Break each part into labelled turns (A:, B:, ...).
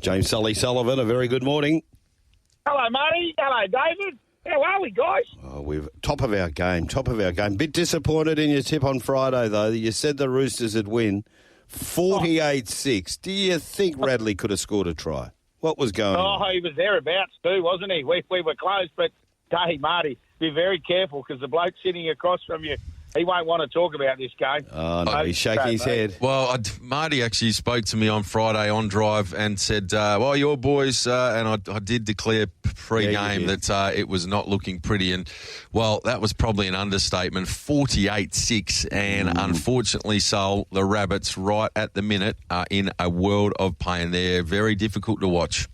A: James Sullivan, a very good morning.
B: Hello, Marty. Hello, David. How are we, guys?
A: Oh, we're top of our game. Bit disappointed in your tip on Friday, though. You said the Roosters would win 48-6. Do you think Radley could have scored a try? What was going on?
B: Oh, he was thereabouts too, wasn't he? We were close, but hey, Marty, be very careful because the bloke sitting across from you, he won't want to talk about this game.
A: Oh, no, he's shaking his head.
C: Well, Marty actually spoke to me on Friday on drive and said, well, your boys, and I did declare pre-game that it was not looking pretty. And, well, that was probably an understatement, 48-6. And unfortunately, Sul, the Rabbits right at the minute are in a world of pain. They're very difficult to watch.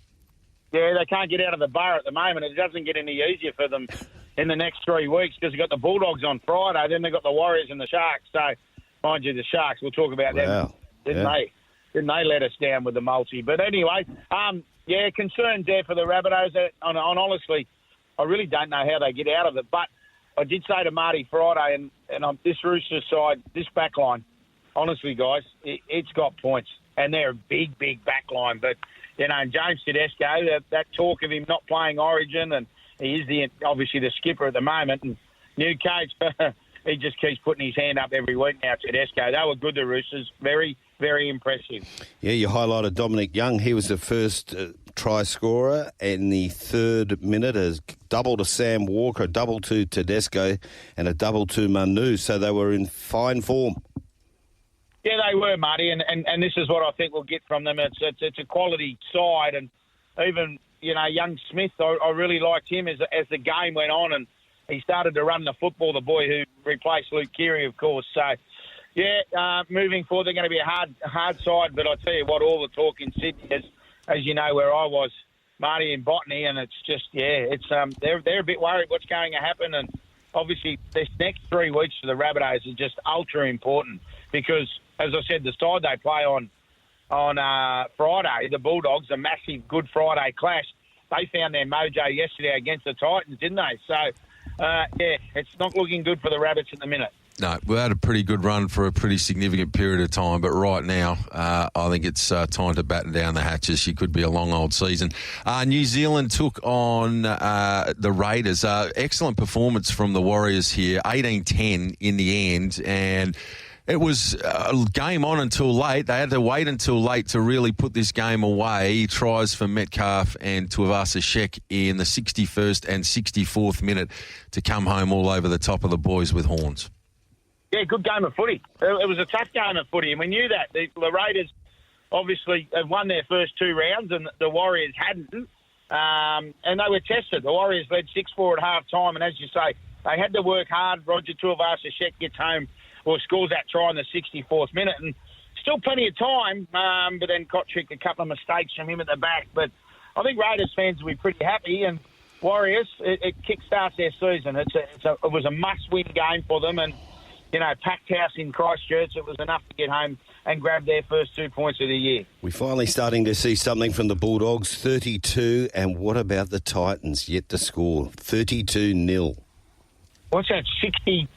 B: Yeah, they can't get out of the bar at the moment. It doesn't get any easier for them in the next 3 weeks because they've got the Bulldogs on Friday, then they've got the Warriors and the Sharks. So, mind you, the Sharks, we'll talk about them. Didn't they let us down with the multi? But anyway, concerns there for the Rabbitohs. And honestly, I really don't know how they get out of it. But I did say to Marty Friday, and on this Roosters side, this back line, honestly, guys, it's got points. And they're a big, big back line. But, you know, James Tedesco, that talk of him not playing Origin, and he is obviously the skipper at the moment. And new coach, he just keeps putting his hand up every week now, Tedesco. They were good, the Roosters. Very, very impressive. Yeah,
A: you highlighted Dominic Young. He was the first try scorer in the third minute, a double to Sam Walker, a double to Tedesco, and a double to Manu. So they were in fine form.
B: Yeah, they were, Marty, and this is what I think we'll get from them. It's a quality side, and even, you know, young Smith, I really liked him as the game went on, and he started to run the football, the boy who replaced Luke Keary, of course. So, moving forward, they're going to be a hard side, but I tell you what, all the talk in Sydney is, as you know, where I was, Marty and Botany, and it's just, they're a bit worried what's going to happen, and obviously this next 3 weeks for the Rabbitohs is just ultra important because, as I said, the side they play on Friday, the Bulldogs, a massive Good Friday clash. They found their mojo yesterday against the Titans, didn't they? So, it's not looking good for the Rabbits at the minute.
C: No, we had a pretty good run for a pretty significant period of time, but right now I think it's time to batten down the hatches. It could be a long old season. New Zealand took on the Raiders. Excellent performance from the Warriors here, 18-10 in the end, and it was a game on until late. They had to wait until late to really put this game away. Tries for Metcalf and Tuivasa-Sheck in the 61st and 64th minute to come home all over the top of the boys with horns.
B: Yeah, good game of footy. It was a tough game of footy, and we knew that. The Raiders obviously have won their first 2 rounds, and the Warriors hadn't. And they were tested. The Warriors led 6-4 at half-time, and as you say, they had to work hard. Roger Tuivasa-Sheck gets home or scores that try in the 64th minute, and still plenty of time, but then Kotrick, a couple of mistakes from him at the back. But I think Raiders fans will be pretty happy, and Warriors, it kickstarts their season. It was a must-win game for them, and, you know, packed house in Christchurch, it was enough to get home and grab their first 2 points of the year.
A: We're finally starting to see something from the Bulldogs, 32, and what about the Titans, yet to score, 32-0.
B: What's that, 60-4,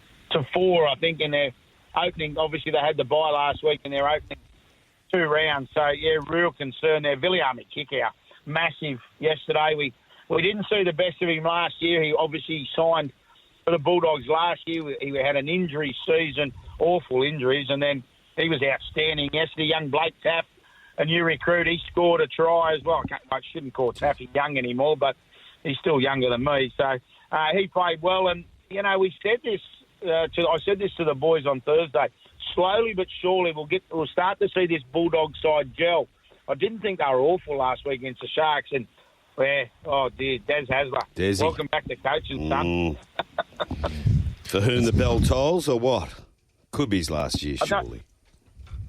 B: I think, in their opening. Obviously, they had the bye last week in their opening 2 rounds. So, yeah, real concern there. Viliame kick-out, massive yesterday. We didn't see the best of him last year. He obviously signed for the Bulldogs last year. He had an injury season, awful injuries, and then he was outstanding yesterday. Young Blake Taff, a new recruit, he scored a try as well. I shouldn't call Taffy young anymore, but he's still younger than me. So he played well, and, you know, we said this, I said this to the boys on Thursday. Slowly but surely, we'll start to see this Bulldog side gel. I didn't think they were awful last week against the Sharks, and Des Hasler.
A: Desi.
B: Welcome back to coaching, son.
A: For whom the bell tolls, or what? Could be his last year, surely.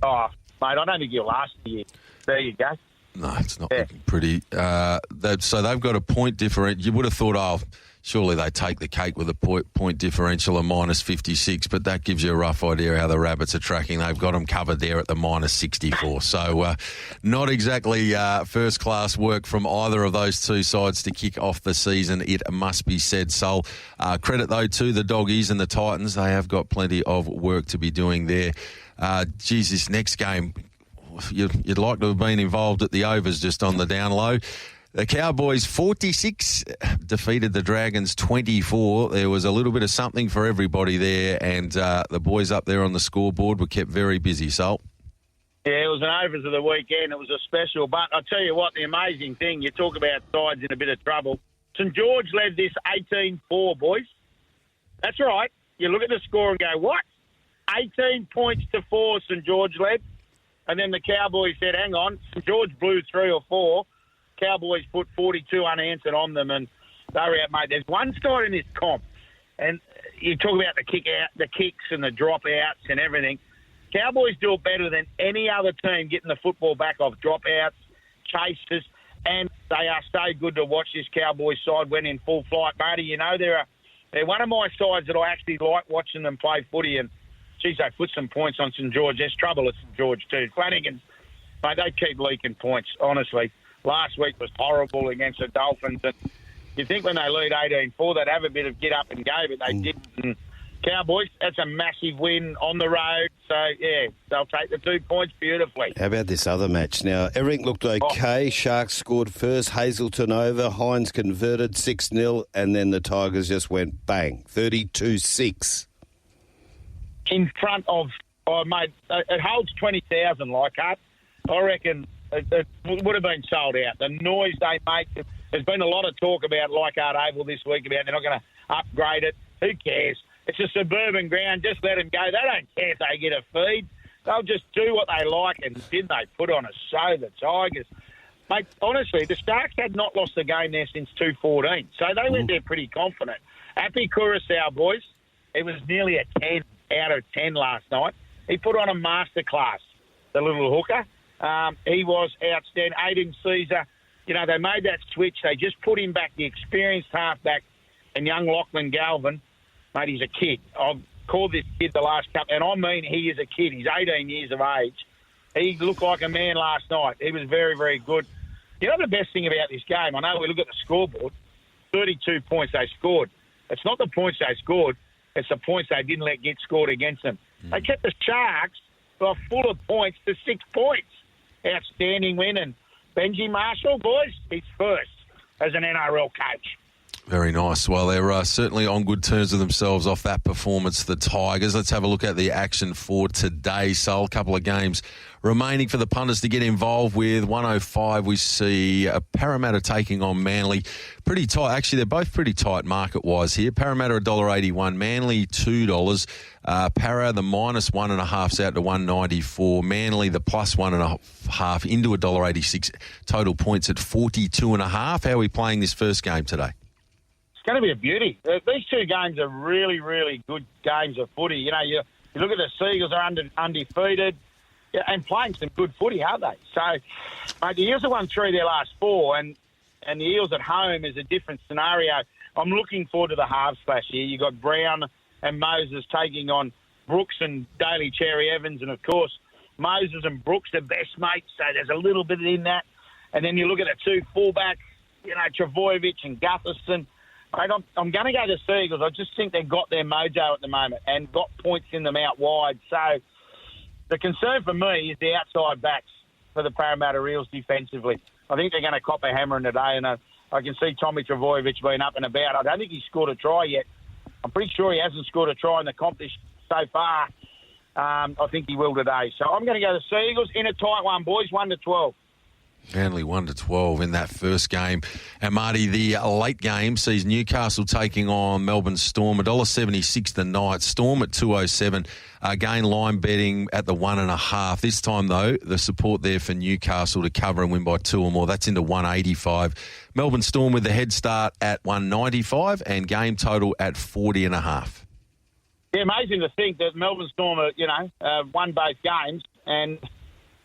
B: Oh, mate, I don't think he'll last the year. There you go.
C: No, it's not looking pretty. So they've got a point differential. You would have thought, surely they take the cake with a point differential of minus 56, but that gives you a rough idea how the Rabbits are tracking. They've got them covered there at the minus 64. So not exactly first-class work from either of those two sides to kick off the season, it must be said. So credit, though, to the Doggies and the Titans. They have got plenty of work to be doing there. This next game, you'd like to have been involved at the overs just on the down low. The Cowboys 46 defeated the Dragons 24. There was a little bit of something for everybody there, and the boys up there on the scoreboard were kept very busy, Sol.
B: Yeah, it was an overs of the weekend. It was a special. But I'll tell you what, the amazing thing, you talk about sides in a bit of trouble. St George led this 18-4, boys. That's right. You look at the score and go, what? 18 points to 4 St George led. And then the Cowboys said, hang on, St George blew 3 or 4. Cowboys put 42 unanswered on them, and they were out, mate. There's one side in this comp, and you talk about the kicks and the dropouts and everything. Cowboys do it better than any other team getting the football back off dropouts, chases, and they are so good to watch. This Cowboys side went in full flight. Marty, you know, they're one of my sides that I actually like watching them play footy, and, geez, they put some points on St George. There's trouble at St George too. Flanagan's, mate, they keep leaking points, honestly. Last week was horrible against the Dolphins. And you think when they lead 18-4, they'd have a bit of get up and go, but they didn't. And Cowboys, that's a massive win on the road. So, yeah, they'll take the 2 points beautifully.
A: How about this other match? Now, everything looked okay. Sharks scored first, Hazelton over, Hines converted 6-0, and then the Tigers just went bang, 32-6.
B: In front of, mate, it holds 20,000, Leichhardt. I reckon it would have been sold out. The noise they make, there's been a lot of talk about Leichhardt Oval this week about they're not going to upgrade it. Who cares? It's a suburban ground. Just let them go. They don't care if they get a feed. They'll just do what they like, and didn't they put on a show, the Tigers? Mate, honestly, the Sharks had not lost a game there since 2014, so they went there pretty confident. Happy Curacao, boys. It was nearly a 10 out of 10 last night. He put on a masterclass, the little hooker. He was outstanding. Aiden Caesar, you know, they made that switch. They just put him back, the experienced halfback, and young Lachlan Galvin. Mate, he's a kid. I've called this kid the last couple, and I mean he is a kid. He's 18 years of age. He looked like a man last night. He was very, very good. You know the best thing about this game, I know we look at the scoreboard, 32 points they scored. It's not the points they scored, it's the points they didn't let get scored against them. They kept the Sharks full of points to 6 points. Outstanding win. And Benji Marshall, boys, he's first as an NRL coach.
C: Very nice. Well, they're certainly on good terms with themselves off that performance, the Tigers. Let's have a look at the action for today. So a couple of games remaining for the punters to get involved with. 105, we see Parramatta taking on Manly. Pretty tight. Actually, they're both pretty tight market-wise here. Parramatta $1.81, Manly $2. Para, the -1.5's out to 194. Manly, the +1.5 into $1.86. Total points at 42.5. How are we playing this first game today?
B: It's going to be a beauty. These two games are really, really good games of footy. You know, you look at the Seagulls are undefeated and playing some good footy, aren't they? So, mate, the Eels have won 3 of their last 4, and the Eels at home is a different scenario. I'm looking forward to the halves clash here. You've got Brown and Moses taking on Brooks and Daly Cherry Evans, and, of course, Moses and Brooks are best mates, so there's a little bit in that. And then you look at the two fullbacks, you know, Travojevic and Gutherson. Mate, I'm going to go to Seagulls. I just think they've got their mojo at the moment and got points in them out wide. So the concern for me is the outside backs for the Parramatta Eels defensively. I think they're going to cop a hammering today, and I can see Tommy Travojevic being up and about. I don't think he's scored a try yet. I'm pretty sure he hasn't scored a try in the competition so far. I think he will today. So I'm going to go to Seagulls in a tight one, boys, 1-12.
C: Manly 1-12 in that first game. And Marty, the late game sees Newcastle taking on Melbourne Storm, $1.76 the night. Storm at 2.07. Again, line betting at the 1.5. This time, though, the support there for Newcastle to cover and win by 2 or more. That's into 185. Melbourne Storm with the head start at 195 and game total at 40.5.
B: Yeah, amazing to think that Melbourne Storm are, won both games and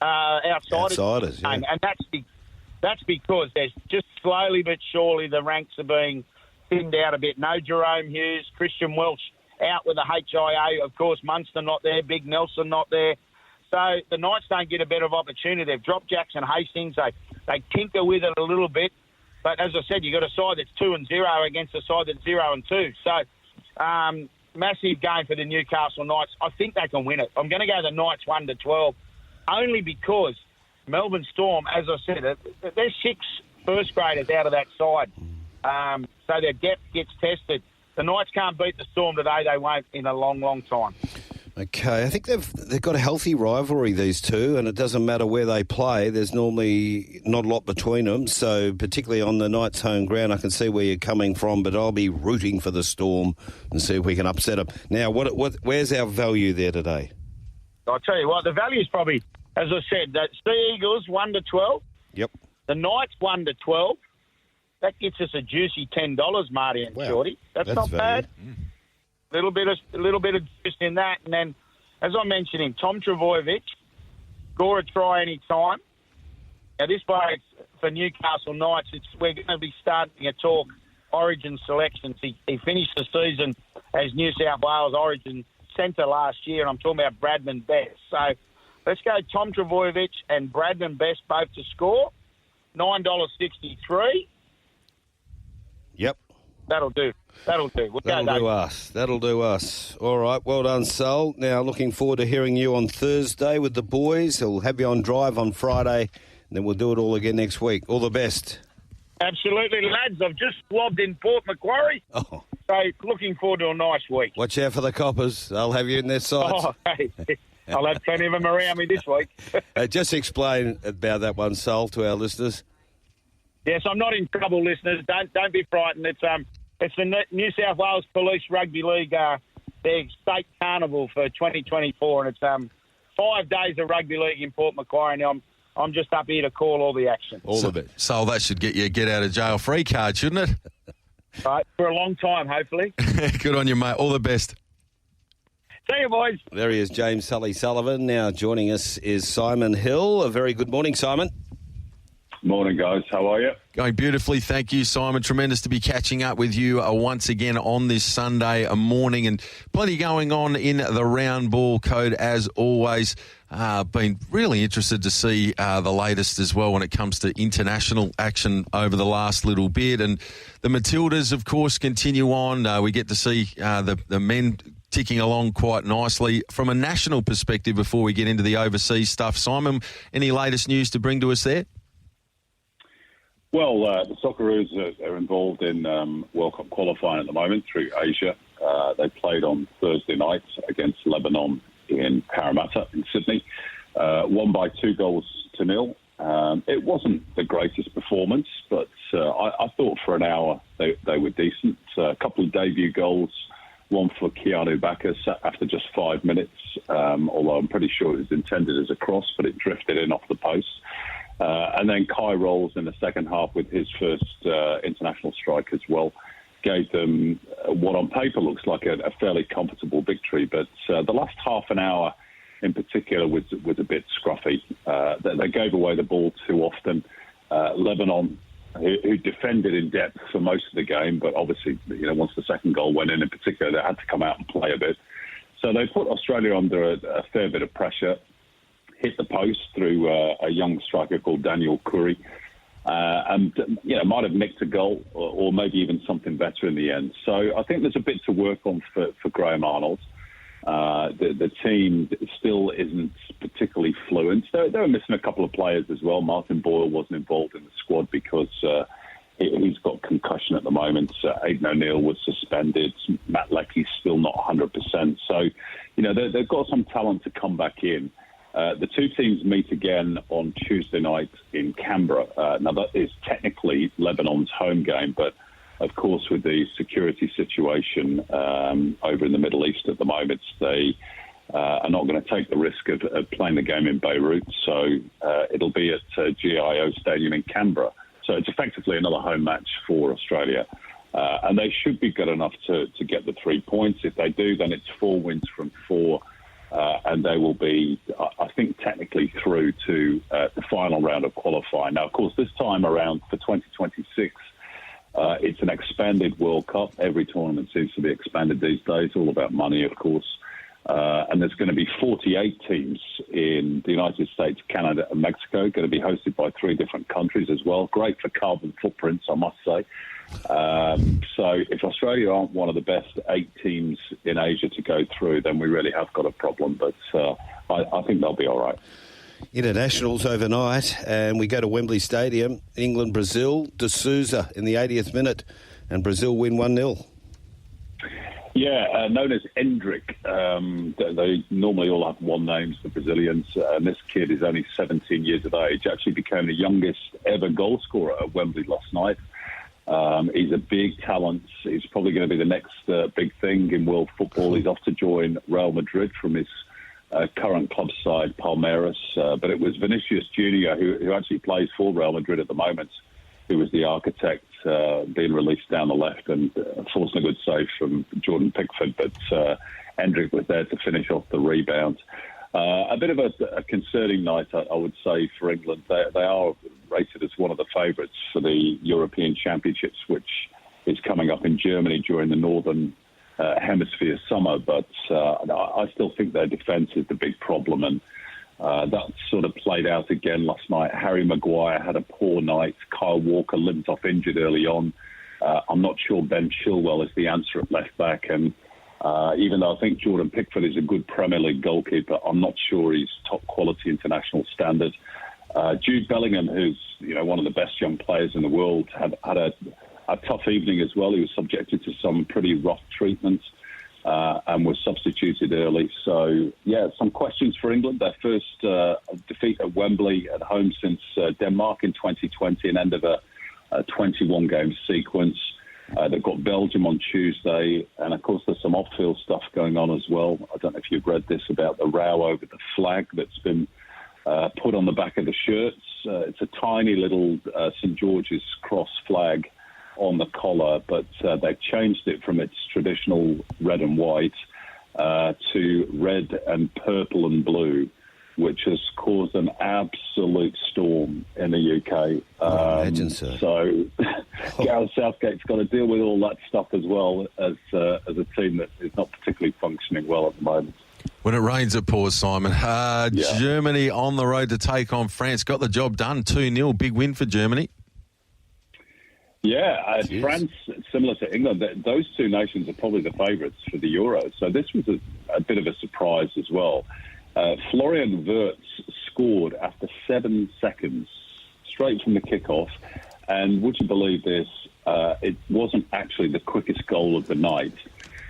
B: outsiders. Yeah. And that's because there's just slowly but surely the ranks are being thinned out a bit. No Jerome Hughes, Christian Welch out with the HIA. Of course, Munster not there, Big Nelson not there. So the Knights don't get a bit of opportunity. They've dropped Jackson Hastings. They tinker with it a little bit. But as I said, you've got a side that's 2-0 against a side that's 0-2. So massive game for the Newcastle Knights. I think they can win it. I'm going to go the Knights 1-12. only because Melbourne Storm, as I said, there's 6 first graders out of that side. So their depth gets tested. The Knights can't beat the Storm today. They won't in a long, long time.
A: Okay, I think they've got a healthy rivalry, these two, and it doesn't matter where they play. There's normally not a lot between them, so particularly on the Knights' home ground, I can see where you're coming from, but I'll be rooting for the Storm and see if we can upset them. Now, where's our value there today?
B: I'll tell you what, the value is probably, as I said, that Sea Eagles 1-12.
A: Yep.
B: The Knights 1-12. That gets us a juicy $10, Marty and Shorty. That's not
A: value.
B: bad. A little bit of juice in that, and then, as I mentioned him, Tom Trbojevic, score a try any time. Now this bloke for Newcastle Knights, we're going to be starting a talk Origin selections. He finished the season as New South Wales Origin centre last year, and I'm talking about Bradman Best. So let's go Tom Trbojevic and Bradman Best both to score. $9.63.
A: Yep.
B: That'll do. That'll
A: do us. All right, well done, Sul. Now, looking forward to hearing you on Thursday with the boys. We'll have you on drive on Friday, and then we'll do it all again next week. All the best.
B: Absolutely, lads. I've just lobbed in Port Macquarie.
A: Oh.
B: So, looking forward to a nice week.
A: Watch out for the Coppers. They'll have you in their sights.
B: Oh, hey. I'll have plenty of them around me this week.
A: Just explain about that one, Sul, to our listeners.
B: Yes, I'm not in trouble, listeners. Don't be frightened. It's the New South Wales Police Rugby League, their state carnival for 2024, and it's 5 days of rugby league in Port Macquarie. And I'm just up here to call all the action.
A: All of it.
C: So that should get you a get out of jail free card, shouldn't it?
B: Right, for a long time, hopefully.
C: Good on you, mate. All the best.
B: See you, boys.
A: There he is, James Sullivan. Now joining us is Simon Hill. A very good morning, Simon.
D: Morning, guys. How are you?
C: Going beautifully. Thank you, Simon. Tremendous to be catching up with you once again on this Sunday morning, and plenty going on in the round ball code as always. Been really interested to see the latest as well when it comes to international action over the last little bit. And the Matildas, of course, continue on. We get to see the men ticking along quite nicely. From a national perspective, before we get into the overseas stuff, Simon, any latest news to bring to us there?
D: Well, the Socceroos are involved in World Cup qualifying at the moment through Asia. They played on Thursday night against Lebanon in Parramatta in Sydney. Won by 2-0. It wasn't the greatest performance, but I thought for an hour they were decent. A couple of debut goals, one for Keanu Bacchus after just 5 minutes, although I'm pretty sure it was intended as a cross, but it drifted in off the post. And then Kai Rolls in the second half with his first international strike as well. Gave them what on paper looks like a fairly comfortable victory. But the last half an hour in particular was a bit scruffy. They gave away the ball too often. Lebanon, who defended in depth for most of the game, but obviously, once the second goal went in particular, they had to come out and play a bit. So they put Australia under a fair bit of pressure. Hit the post through a young striker called Daniel Curry, and might have nicked a goal or maybe even something better in the end. So I think there's a bit to work on for Graham Arnold. The team still isn't particularly fluent. They were missing a couple of players as well. Martin Boyle wasn't involved in the squad because he's got concussion at the moment. Aidan O'Neill was suspended. Matt Leckie's still not 100%. So, they've got some talent to come back in. The two teams meet again on Tuesday night in Canberra. Now, that is technically Lebanon's home game, but of course, with the security situation over in the Middle East at the moment, they are not going to take the risk of playing the game in Beirut. So it'll be at GIO Stadium in Canberra. So it's effectively another home match for Australia. And they should be good enough to get the 3 points. If they do, then it's 4 wins from 4. And they will be, I think, technically through to the final round of qualifying. Now, of course, this time around for 2026, it's an expanded World Cup. Every tournament seems to be expanded these days, all about money, of course. And there's going to be 48 teams in the United States, Canada and Mexico, going to be hosted by 3 different countries as well. Great for carbon footprints, I must say. So if Australia aren't one of the best 8 teams in Asia to go through, then we really have got a problem. But I think they'll be all right.
A: internationals overnight, and we go to Wembley Stadium. England, Brazil, De Souza in the 80th minute, and Brazil win 1-0.
D: Yeah, known as Endrick. They normally all have one names, the Brazilians. And this kid is only 17 years of age. Actually became the youngest ever goal scorer at Wembley last night. He's a big talent. He's probably going to be the next big thing in world football. He's off to join Real Madrid from his current club side, Palmeiras. But it was Vinicius Junior, who actually plays for Real Madrid at the moment, who was the architect, being released down the left and forcing a good save from Jordan Pickford. But Endrick was there to finish off the rebound. A bit of a concerning night, I would say, for England. They are rated as one of the favourites for the European Championships, which is coming up in Germany during the Northern Hemisphere summer. But I still think their defence is the big problem, and that sort of played out again last night. Harry Maguire had a poor night. Kyle Walker limped off injured early on. I'm not sure Ben Chilwell is the answer at left back, and even though I think Jordan Pickford is a good Premier League goalkeeper, I'm not sure he's top quality international standard. Jude Bellingham, who's one of the best young players in the world, had a tough evening as well. He was subjected to some pretty rough treatment and was substituted early. So, yeah, some questions for England. Their first defeat at Wembley at home since Denmark in 2020, an end of a 21-game sequence. They've got Belgium on Tuesday, and of course there's some off-field stuff going on as well. I don't know if you've read this about the row over the flag that's been put on the back of the shirts. It's a tiny little St George's Cross flag on the collar, but they've changed it from its traditional red and white to red and purple and blue, which has caused an absolute storm in the UK.
A: I imagine so.
D: So Gareth Southgate's got to deal with all that stuff as well as a team that is not particularly functioning well at the moment.
C: When it rains, it pours, Simon. Germany on the road to take on France. Got the job done, 2-0. Big win for Germany.
D: Yeah, France, similar to England, those two nations are probably the favourites for the Euros. So this was a bit of a surprise as well. Florian Wirtz scored after 7 seconds, straight from the kickoff. And would you believe this? It wasn't actually the quickest goal of the night.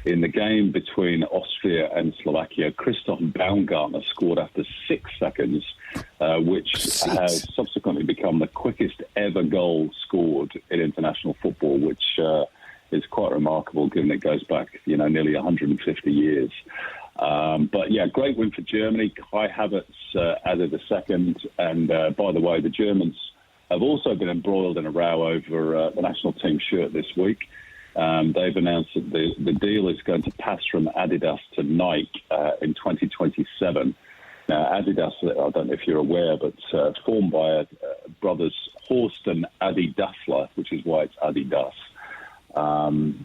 D: In the game between Austria and Slovakia, Christoph Baumgartner scored after 6 seconds, which has subsequently become the quickest ever goal scored in international football, which is quite remarkable given it goes back, nearly 150 years. But yeah, great win for Germany. Kai Havertz added a second. And by the way, the Germans have also been embroiled in a row over the national team shirt this week. They've announced that the deal is going to pass from Adidas to Nike in 2027. Now, Adidas, I don't know if you're aware, but formed by brothers Horst and Adi Dassler, which is why it's Adidas,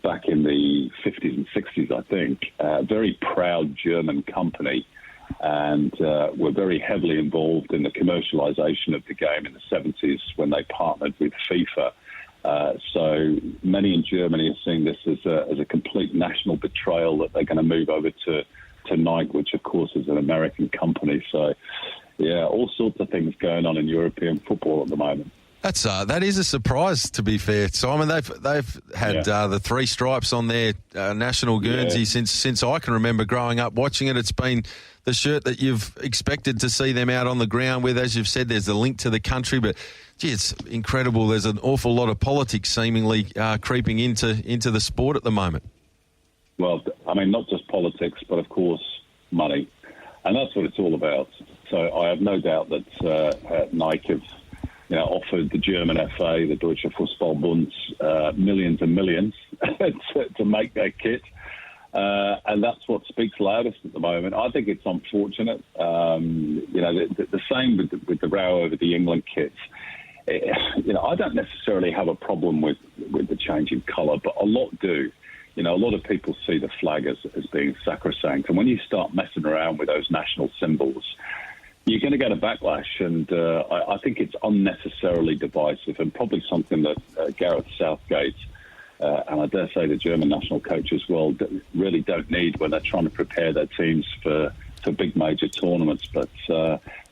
D: back in the 50s and 60s, I think. Very proud German company, and were very heavily involved in the commercialisation of the game in the 70s when they partnered with FIFA. So many in Germany are seeing this as a complete national betrayal that they're going to move over to Nike, which of course is an American company. So, yeah, all sorts of things going on in European football at the moment.
C: That is a surprise, to be fair, Simon. They've had the 3 stripes on their national Guernsey since I can remember growing up watching it. It's been the shirt that you've expected to see them out on the ground with. As you've said, there's a link to the country, but gee, it's incredible. There's an awful lot of politics seemingly creeping into the sport at the moment. Well,
D: I mean, not just politics, but of course money, and that's what it's all about. So I have no doubt that Nike have offered the German FA, the Deutsche Fußballbund, millions and millions to make their kit. And that's what speaks loudest at the moment. I think it's unfortunate. The same with the row over the England kits. I don't necessarily have a problem with the change in colour, but a lot do. A lot of people see the flag as being sacrosanct. And when you start messing around with those national symbols, you're going to get a backlash. And I think it's unnecessarily divisive and probably something that Gareth Southgate and I dare say the German national coach as well really don't need when they're trying to prepare their teams for big major tournaments. But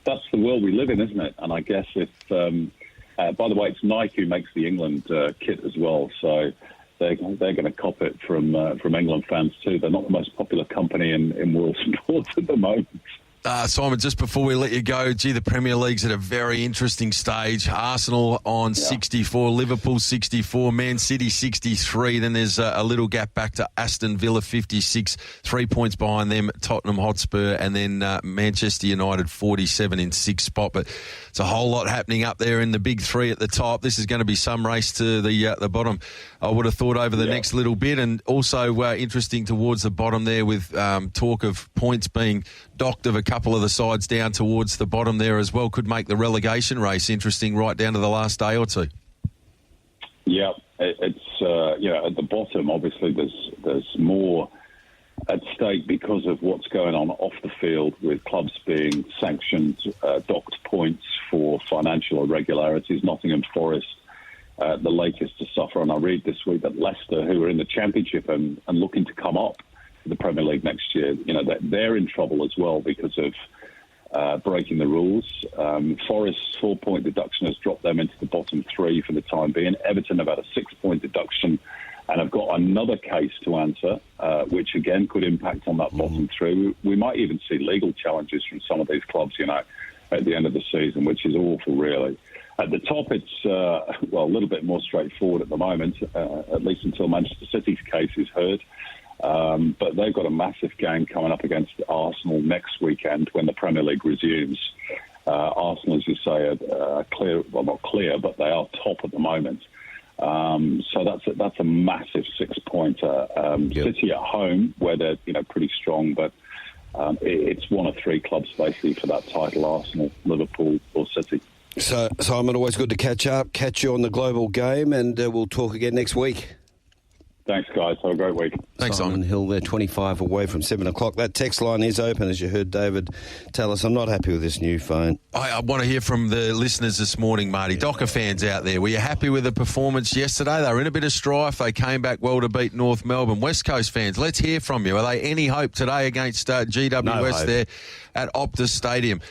D: that's the world we live in, isn't it? And I guess if, by the way, it's Nike who makes the England kit as well, so they're going to cop it from England fans too. They're not the most popular company in world sports at the moment.
C: Simon, just before we let you go, the Premier League's at a very interesting stage. Arsenal on 64, Liverpool 64, Man City 63. Then there's a little gap back to Aston Villa 56, 3 points behind them, Tottenham Hotspur, and then Manchester United 47 in sixth spot. But it's a whole lot happening up there in the big three at the top. This is going to be some race to the bottom, I would have thought, over the next little bit. And also interesting towards the bottom there with talk of points being docked of a couple of the sides down towards the bottom there as well. Could make the relegation race interesting right down to the last day or two.
D: Yeah, it's at the bottom, obviously there's more at stake because of what's going on off the field, with clubs being sanctioned, docked points for financial irregularities. Nottingham Forest, the latest to suffer. And I read this week that Leicester, who are in the Championship and looking to come up to the Premier League next year, they're in trouble as well because of breaking the rules. Forest's 4-point deduction has dropped them into the bottom three for the time being. Everton have had a 6-point deduction and have got another case to answer, which again could impact on that bottom three. We might even see legal challenges from some of these clubs, at the end of the season, which is awful, really. At the top, it's a little bit more straightforward at the moment, at least until Manchester City's case is heard. But they've got a massive game coming up against Arsenal next weekend when the Premier League resumes. Arsenal, as you say, are clear, well, not clear, but they are top at the moment. So that's a massive 6-pointer. City at home, where they're pretty strong, but it's one of three clubs basically for that title: Arsenal, Liverpool, or City.
A: So, Simon, always good to catch up. Catch you on the Global Game, and we'll talk again next week.
D: Thanks, guys. Have a great week.
C: Thanks,
A: Simon Hill there, 25 away from 7 o'clock. That text line is open, as you heard David tell us. I'm not happy with this new phone.
C: I want to hear from the listeners this morning, Marty. Docker fans out there, were you happy with the performance yesterday? They were in a bit of strife. They came back well to beat North Melbourne. West Coast fans, let's hear from you. Are they any hope today against GWS there at Optus Stadium?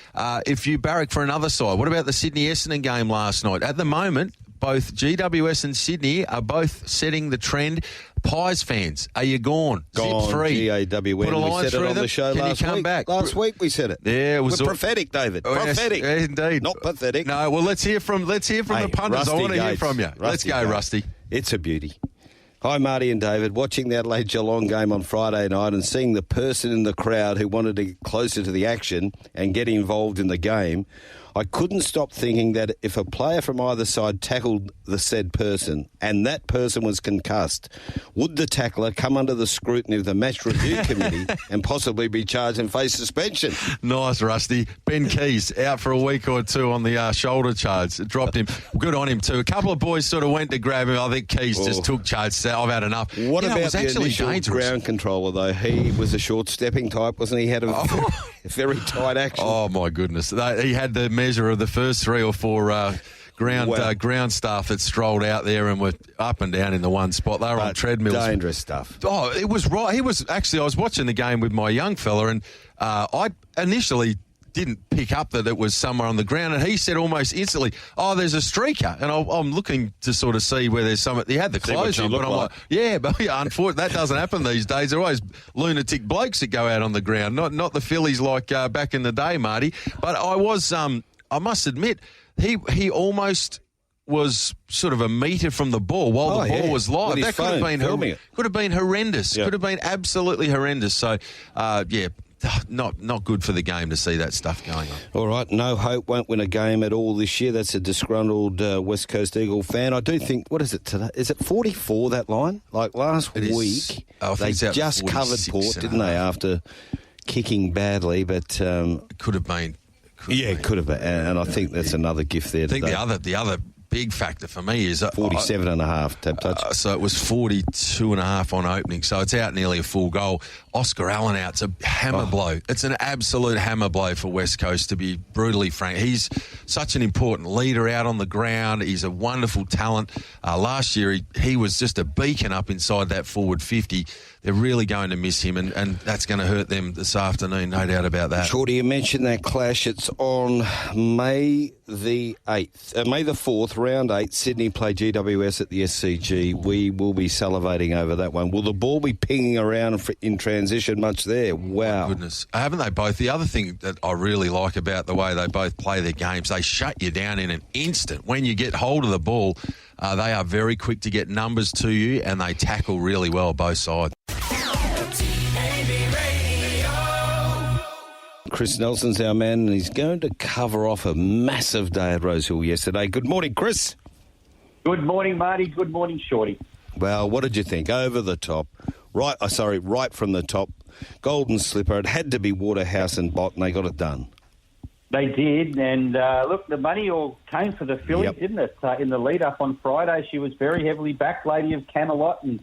C: If you barrack for another side, what about the Sydney Essendon game last night? At the moment, both GWS and Sydney are both setting the trend. Pies fans, are you gone? Zip free.
A: G-A-W-N.
C: Put a line
A: we said
C: through
A: it on
C: them.
A: the show
C: Can
A: last
C: you come
A: week.
C: back?
A: Last week we said it.
C: Yeah, it was
A: We're prophetic, David.
C: Oh,
A: prophetic.
C: Yes, indeed.
A: Not pathetic.
C: No, well, let's hear from the punters. I want to hear from you. Let's go,
A: Gates.
C: Rusty.
A: It's a beauty. Hi, Marty and David. Watching the Adelaide Geelong game on Friday night and seeing the person in the crowd who wanted to get closer to the action and get involved in the game, I couldn't stop thinking that if a player from either side tackled the said person and that person was concussed, would the tackler come under the scrutiny of the match review committee and possibly be charged and face suspension?
C: Nice, Rusty. Ben Keys out for a week or two on the shoulder charge. It dropped him. Good on him too. A couple of boys sort of went to grab him. I think Keys just took charge. Said, I've had enough.
A: What about
C: it was
A: the
C: actually
A: initial
C: dangerous.
A: ground controller, though? He was a short-stepping type, wasn't he? He had a very tight action.
C: Oh, my goodness. He had the measure of the first 3 or 4 ground staff that strolled out there and were up and down in the one spot. They were on treadmills.
A: Dangerous stuff.
C: Oh, it was right. I was watching the game with my young fella, and I initially didn't pick up that it was somewhere on the ground, and he said almost instantly, "Oh, there's a streaker," and I'm looking to sort of see where there's some. He had the clothes on, but I'm like, "Yeah, but unfortunately, that doesn't happen these days. There are always lunatic blokes that go out on the ground, not the Phillies like back in the day, Marty." But I was, I must admit, he almost was sort of a metre from the ball while the ball was live. That could have been horrendous. Could have been absolutely horrendous. So, not good for the game to see that stuff going on.
A: All right, no hope, won't win a game at all this year. That's a disgruntled West Coast Eagle fan. I do think, what is it today? Is it 44, that line? Like last week, they just covered Port, didn't they, after kicking badly, but...
C: it could have been.
A: It could have been. And I think that's another gift there today.
C: I think the other big factor for me is
A: 47.5 tap touch.
C: So it was 42.5 on opening. So it's out nearly a full goal. Oscar Allen out's a hammer blow. It's an absolute hammer blow for West Coast, to be brutally frank. He's such an important leader out on the ground. He's a wonderful talent. Last year he was just a beacon up inside that forward 50. They're really going to miss him, and that's going to hurt them this afternoon, no doubt about that.
A: Shorty, you mentioned that clash. It's on May the 8th. May the 4th, round 8, Sydney play GWS at the SCG. We will be salivating over that one. Will the ball be pinging around in transition much there? Wow.
C: Oh, goodness. Haven't they both? The other thing that I really like about the way they both play their games, they shut you down in an instant. When you get hold of the ball, they are very quick to get numbers to you, and they tackle really well both sides.
A: Chris Nelson's our man, and he's going to cover off a massive day at Rosehill yesterday. Good morning, Chris.
E: Good morning, Marty. Good morning, Shorty.
A: Well, what did you think? Over the top. Right from the top. Golden slipper. It had to be Waterhouse and Bott, and they got it done.
E: They did, and look, the money all came for the fillies, didn't it? In the lead-up on Friday, she was very heavily backed, Lady of Camelot, and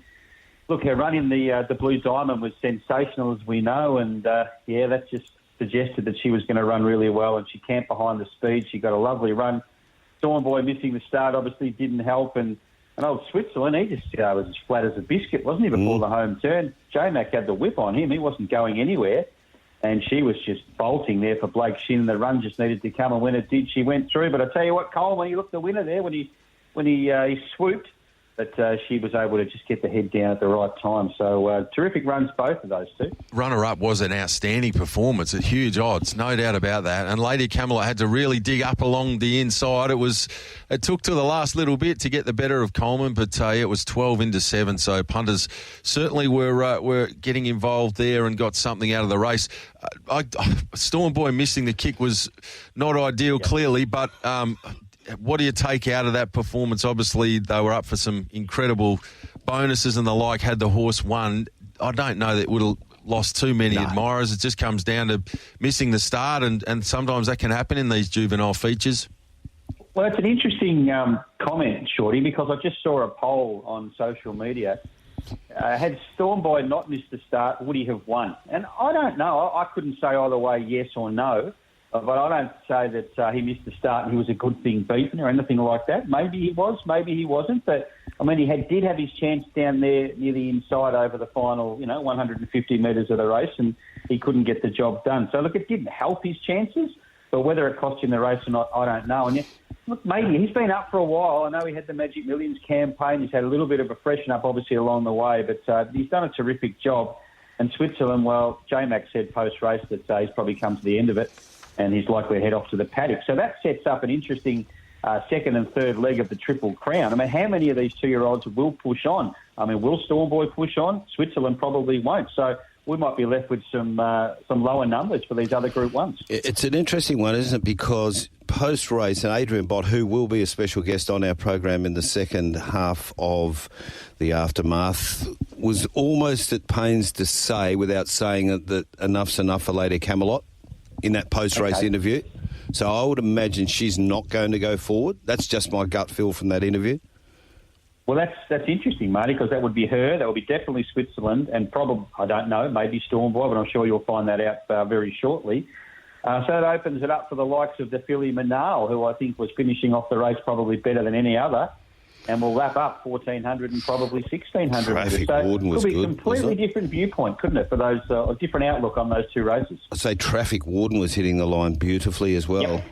E: look, her run in the Blue Diamond was sensational, as we know, and that just suggested that she was going to run really well, and she camped behind the speed. She got a lovely run. Storm Boy missing the start obviously didn't help, and old Switzerland, he just was as flat as a biscuit, wasn't he, before the home turn? J-Mac had the whip on him. He wasn't going anywhere, and she was just bolting there for Blake Shin. The run just needed to come, and when it did, she went through. But I tell you what, Cole, when he looked the winner there, when he swooped, but she was able to just get the head down at the right time. So terrific runs, both of those two.
C: Runner-up was an outstanding performance at huge odds, no doubt about that. And Lady Camelot had to really dig up along the inside. It took to the last little bit to get the better of Coleman, but it was 12 into 7. So punters certainly were getting involved there and got something out of the race. Storm Boy missing the kick was not ideal, clearly, but what do you take out of that performance? Obviously, they were up for some incredible bonuses and the like. Had the horse won, I don't know that it would have lost too many admirers. It just comes down to missing the start, and sometimes that can happen in these juvenile features.
E: Well, it's an interesting comment, Shorty, because I just saw a poll on social media. Had Storm Boy not missed the start, would he have won? And I don't know. I couldn't say either way, yes or no. But I don't say that he missed the start and he was a good thing beaten or anything like that. Maybe he was, maybe he wasn't. But, I mean, he did have his chance down there near the inside over the final, 150 metres of the race, and he couldn't get the job done. So, look, it didn't help his chances, but whether it cost him the race or not, I don't know. And, look, maybe he's been up for a while. I know he had the Magic Millions campaign. He's had a little bit of a freshen up, obviously, along the way, but he's done a terrific job. And Switzerland, well, J-Mac said post-race that he's probably come to the end of it, and he's likely to head off to the paddock. So that sets up an interesting second and third leg of the Triple Crown. I mean, how many of these 2-year-olds will push on? I mean, will Storm Boy push on? Switzerland probably won't. So we might be left with some lower numbers for these other Group 1s.
A: It's an interesting one, isn't it? Because post-race, and Adrian Bott, who will be a special guest on our program in the second half of the aftermath, was almost at pains to say, without saying it, that enough's enough for Lady Camelot in that post-race interview. So I would imagine she's not going to go forward. That's just my gut feel from that interview.
E: Well, that's interesting, Marty, because that would be her. That would be definitely Switzerland, and probably, I don't know, maybe Storm Boy, but I'm sure you'll find that out very shortly. So that opens it up for the likes of the filly Manal, who I think was finishing off the race probably better than any other, and will wrap up 1,400 and probably 1,600.
A: Traffic
E: so
A: Warden was
E: good. It could be a
A: good,
E: completely different viewpoint, couldn't it, for those a different outlook on those two races.
A: I'd say Traffic Warden was hitting the line beautifully as well.
E: Yep.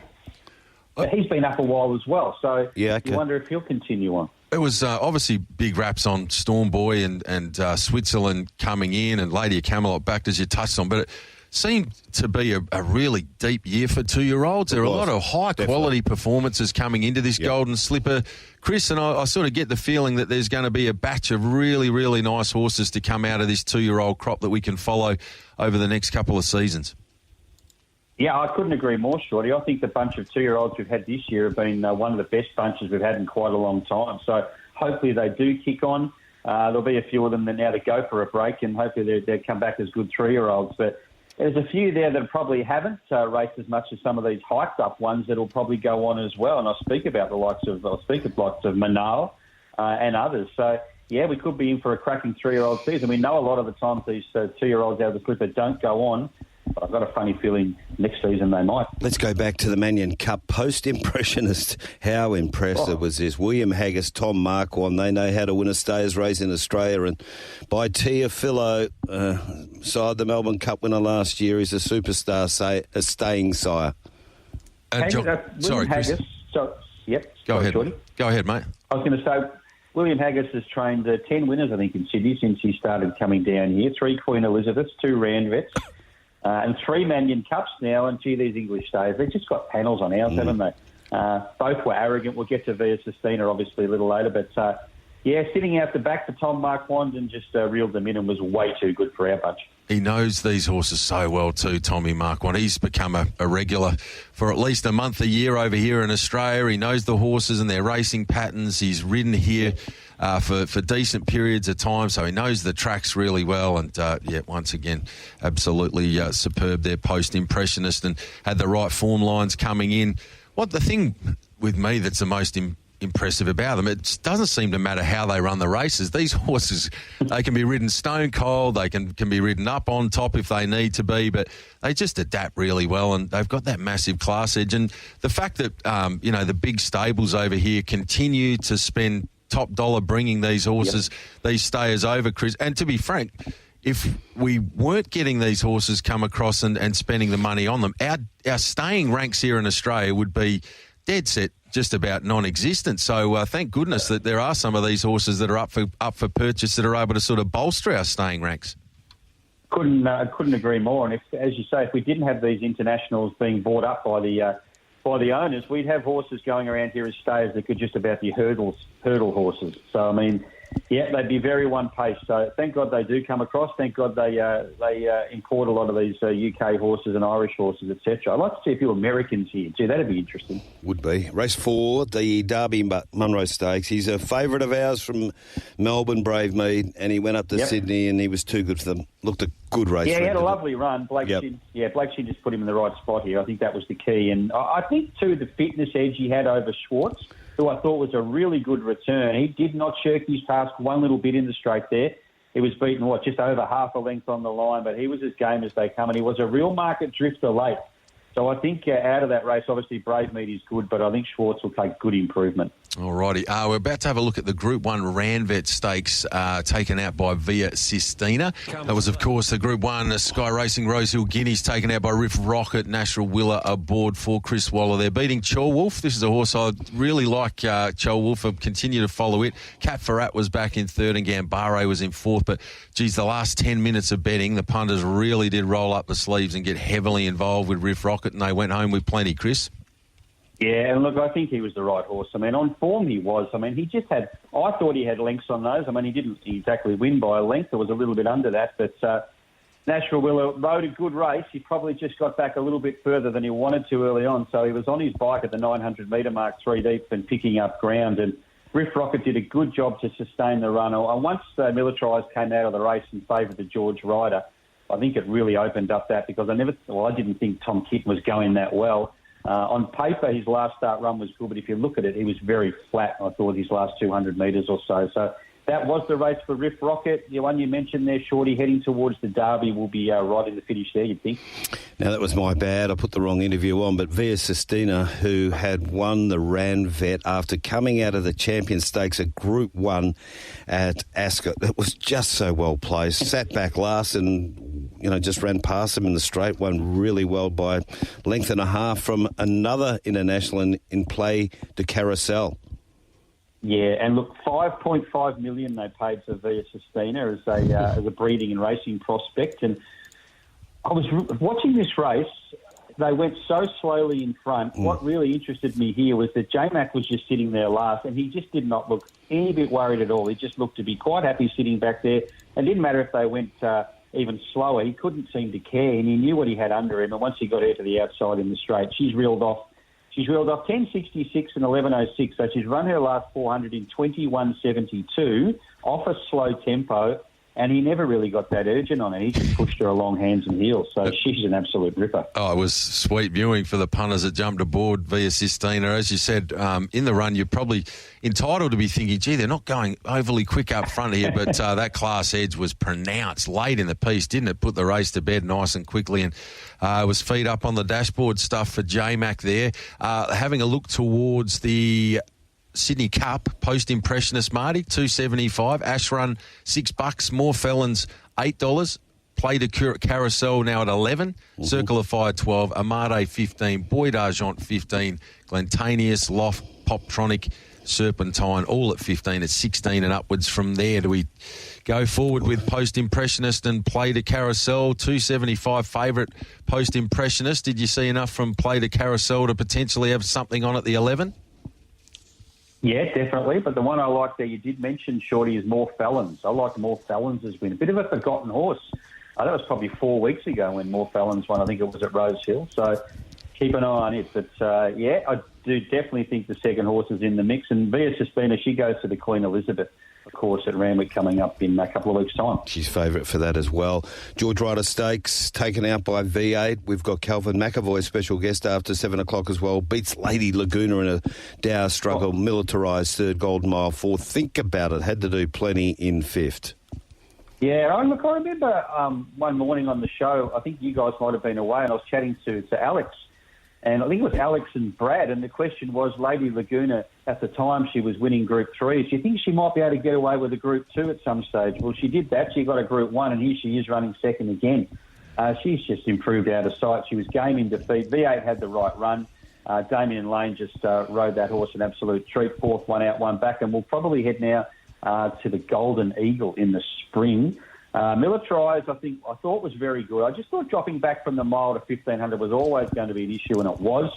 E: But he's been up a while as well, so
A: you
E: wonder if he'll continue on.
C: It was obviously big raps on Storm Boy and Switzerland coming in, and Lady of Camelot backed, as you touched on, but it seemed to be a really deep year for 2-year-olds. There are a lot of high-quality performances coming into this Golden Slipper. Chris, and I sort of get the feeling that there's going to be a batch of really, really nice horses to come out of this 2-year-old crop that we can follow over the next couple of seasons.
E: Yeah, I couldn't agree more, Shorty. I think the bunch of 2-year-olds we've had this year have been one of the best bunches we've had in quite a long time. So hopefully they do kick on. There'll be a few of them that now to go for a break, and hopefully they'll come back as good 3-year-olds. But there's a few there that probably haven't raced as much as some of these hyped-up ones that will probably go on as well. And I speak of the likes of Manal and others. So, yeah, we could be in for a cracking 3-year-old season. We know a lot of the times these 2-year-olds out of the Clipper don't go on. But I've got a funny feeling next season they might.
A: Let's go back to the Manion Cup. Post-impressionist, how impressive was this? William Haggis, Tom Marquand, they know how to win a stayers race in Australia. And by Teofilo, side the Melbourne Cup winner last year, is a superstar, a staying sire.
C: Sorry, Chris.
E: Yep.
C: Go ahead.
E: Shorty.
C: Go ahead, mate.
E: I was going to say, William Haggis has trained 10 winners, I think, in Sydney since he started coming down here. 3 Queen Elizabeths, 2 Rand Vets. And 3 Manion Cups now, and gee, these English stays, they've just got panels on ours, haven't they? Both were arrogant. We'll get to Via Sistina, obviously, a little later. But, sitting out the back for Tom Marquand and just reeled them in and was way too good for our bunch.
C: He knows these horses so well too, Tommy Marquand. He's become a regular for at least a month a year over here in Australia. He knows the horses and their racing patterns. He's ridden here for decent periods of time, so he knows the tracks really well. And, once again, absolutely superb there, post-impressionist, and had the right form lines coming in. What the thing with me that's the most impressive about them, it doesn't seem to matter how they run the races. These horses, they can be ridden stone cold, they can be ridden up on top if they need to be, but they just adapt really well, and they've got that massive class edge. And the fact that the big stables over here continue to spend top dollar bringing these horses, these stayers over, Chris, and to be frank, if we weren't getting these horses come across and spending the money on them, our staying ranks here in Australia would be dead set just about non-existent. So thank goodness that there are some of these horses that are up for purchase that are able to sort of bolster our staying ranks.
E: Couldn't agree more. And as you say, if we didn't have these internationals being bought up by the owners, we'd have horses going around here as stayers that could just about be hurdle horses. So I mean, they'd be very one-paced. So thank God they do come across. Thank God they import a lot of these UK horses and Irish horses, etc. I'd like to see a few Americans here. Gee, that'd be interesting.
A: Would be. Race 4, the Derby Munro Stakes. He's a favourite of ours from Melbourne, Brave Mead, and he went up to Sydney and he was too good for them. Looked a good race.
E: Yeah, he had a lovely run. Blake Shin just put him in the right spot here. I think that was the key. And I think, too, the fitness edge he had over Shortte, who I thought was a really good return. He did not shirk his task one little bit in the straight there. He was beaten, just over half a length on the line, but he was as game as they come, and he was a real market drifter late. So I think out of that race, obviously Brave Mead is good, but I think Schwartz will take good improvement.
C: All righty. We're about to have a look at the Group 1 Ranvet Stakes taken out by Via Sistina. That was, of course, the Group 1 Sky Racing Rosehill Guineas taken out by Riff Rocket, Natural Willa aboard for Chris Waller. They're beating Cholwolf. This is a horse I really like, Cholwolf. I've continued to follow it. Cat Ferrat was back in third and Gambare was in fourth. But, geez, the last 10 minutes of betting, the punters really did roll up the sleeves and get heavily involved with Riff Rocket, and they went home with plenty, Chris.
E: Yeah, and look, I think he was the right horse. I mean, on form he was. I mean, I thought he had lengths on those. I mean, he didn't exactly win by a length. It was a little bit under that. But Natural Willow rode a good race. He probably just got back a little bit further than he wanted to early on. So he was on his bike at the 900-metre mark, 3 deep, and picking up ground. And Riff Rocket did a good job to sustain the run. And once Militarised came out of the race in favour of the George Rider, I think it really opened up that, because I didn't think Tom Kitten was going that well. On paper, his last start run was good, but if you look at it, he was very flat, I thought, his last 200 metres or so. So that was the race for Riff Rocket. The one you mentioned there, Shorty, heading towards the Derby, will be right in the finish there, you'd think.
A: Now, that was my bad. I put the wrong interview on, but Via Sistina, who had won the Ranvet after coming out of the Champion Stakes at Group 1 at Ascot, it was just so well placed. Sat back last and, just ran past him in the straight, won really well by length and a half from another international in play, de Carousel.
E: Yeah, and look, $5.5 million they paid for Via Sistina as a breeding and racing prospect. And I was watching this race. They went so slowly in front. What really interested me here was that J-Mac was just sitting there last, and he just did not look any bit worried at all. He just looked to be quite happy sitting back there. It didn't matter if they went even slower. He couldn't seem to care, and he knew what he had under him. And once he got her to the outside in the straight, she's reeled off 10.66 and 11.06. So she's run her last 400 in 21.72 off a slow tempo. And he never really got that urgent on it. He just pushed her along hands and heels. So she's an absolute ripper.
C: Oh, it was sweet viewing for the punters that jumped aboard via Sistina. As you said, in the run, you're probably entitled to be thinking, gee, they're not going overly quick up front here. But that class edge was pronounced late in the piece, didn't it? Put the race to bed nice and quickly. And it was feed up on the dashboard stuff for J-Mac there. Having a look towards the Sydney Cup, post-impressionist, Marty, $2.75. Ash Run, $6. More Felons, $8. Play to Carousel now at 11. Circle of Fire, 12. Amade, 15. Boy d'Argent, 15. Glentanius, Loft, Poptronic, Serpentine, all at 15. At 16 and upwards from there. Do we go forward with post-impressionist and Play to Carousel? $2.75 favourite post-impressionist. Did you see enough from Play to Carousel to potentially have something on at the 11?
E: Yeah, definitely. But the one I like there, you did mention, Shorty, is More Felons. I like More Felons as win. A bit of a forgotten horse. That was probably 4 weeks ago when More Felons won. I think it was at Rose Hill. So keep an eye on it. But, yeah, I do definitely think the second horse is in the mix. And Via Sistina, she goes to the Queen Elizabeth, of course, at Randwick coming up in a couple of weeks' time.
A: She's favourite for that as well. George Ryder Stakes taken out by V8. We've got Calvin McEvoy, special guest after 7 o'clock as well. Beats Lady Laguna in a Dow struggle. Militarised third, Golden Mile fourth. Think about it. Had to do plenty in fifth.
E: Yeah, look, I remember one morning on the show, I think you guys might have been away, and I was chatting to Alex. And I think it was Alex and Brad, and the question was, Lady Laguna, at the time she was winning Group 3. Do you think she might be able to get away with a Group 2 at some stage? Well, she did that. She got a Group 1, and here she is running second again. She's just improved out of sight. She was game in defeat. V8 had the right run. Damien Lane just rode that horse an absolute treat. Fourth, one out, one back, and we'll probably head now to the Golden Eagle in the spring. Militarised, I thought was very good. I just thought dropping back from the mile to 1,500 was always going to be an issue, and it was.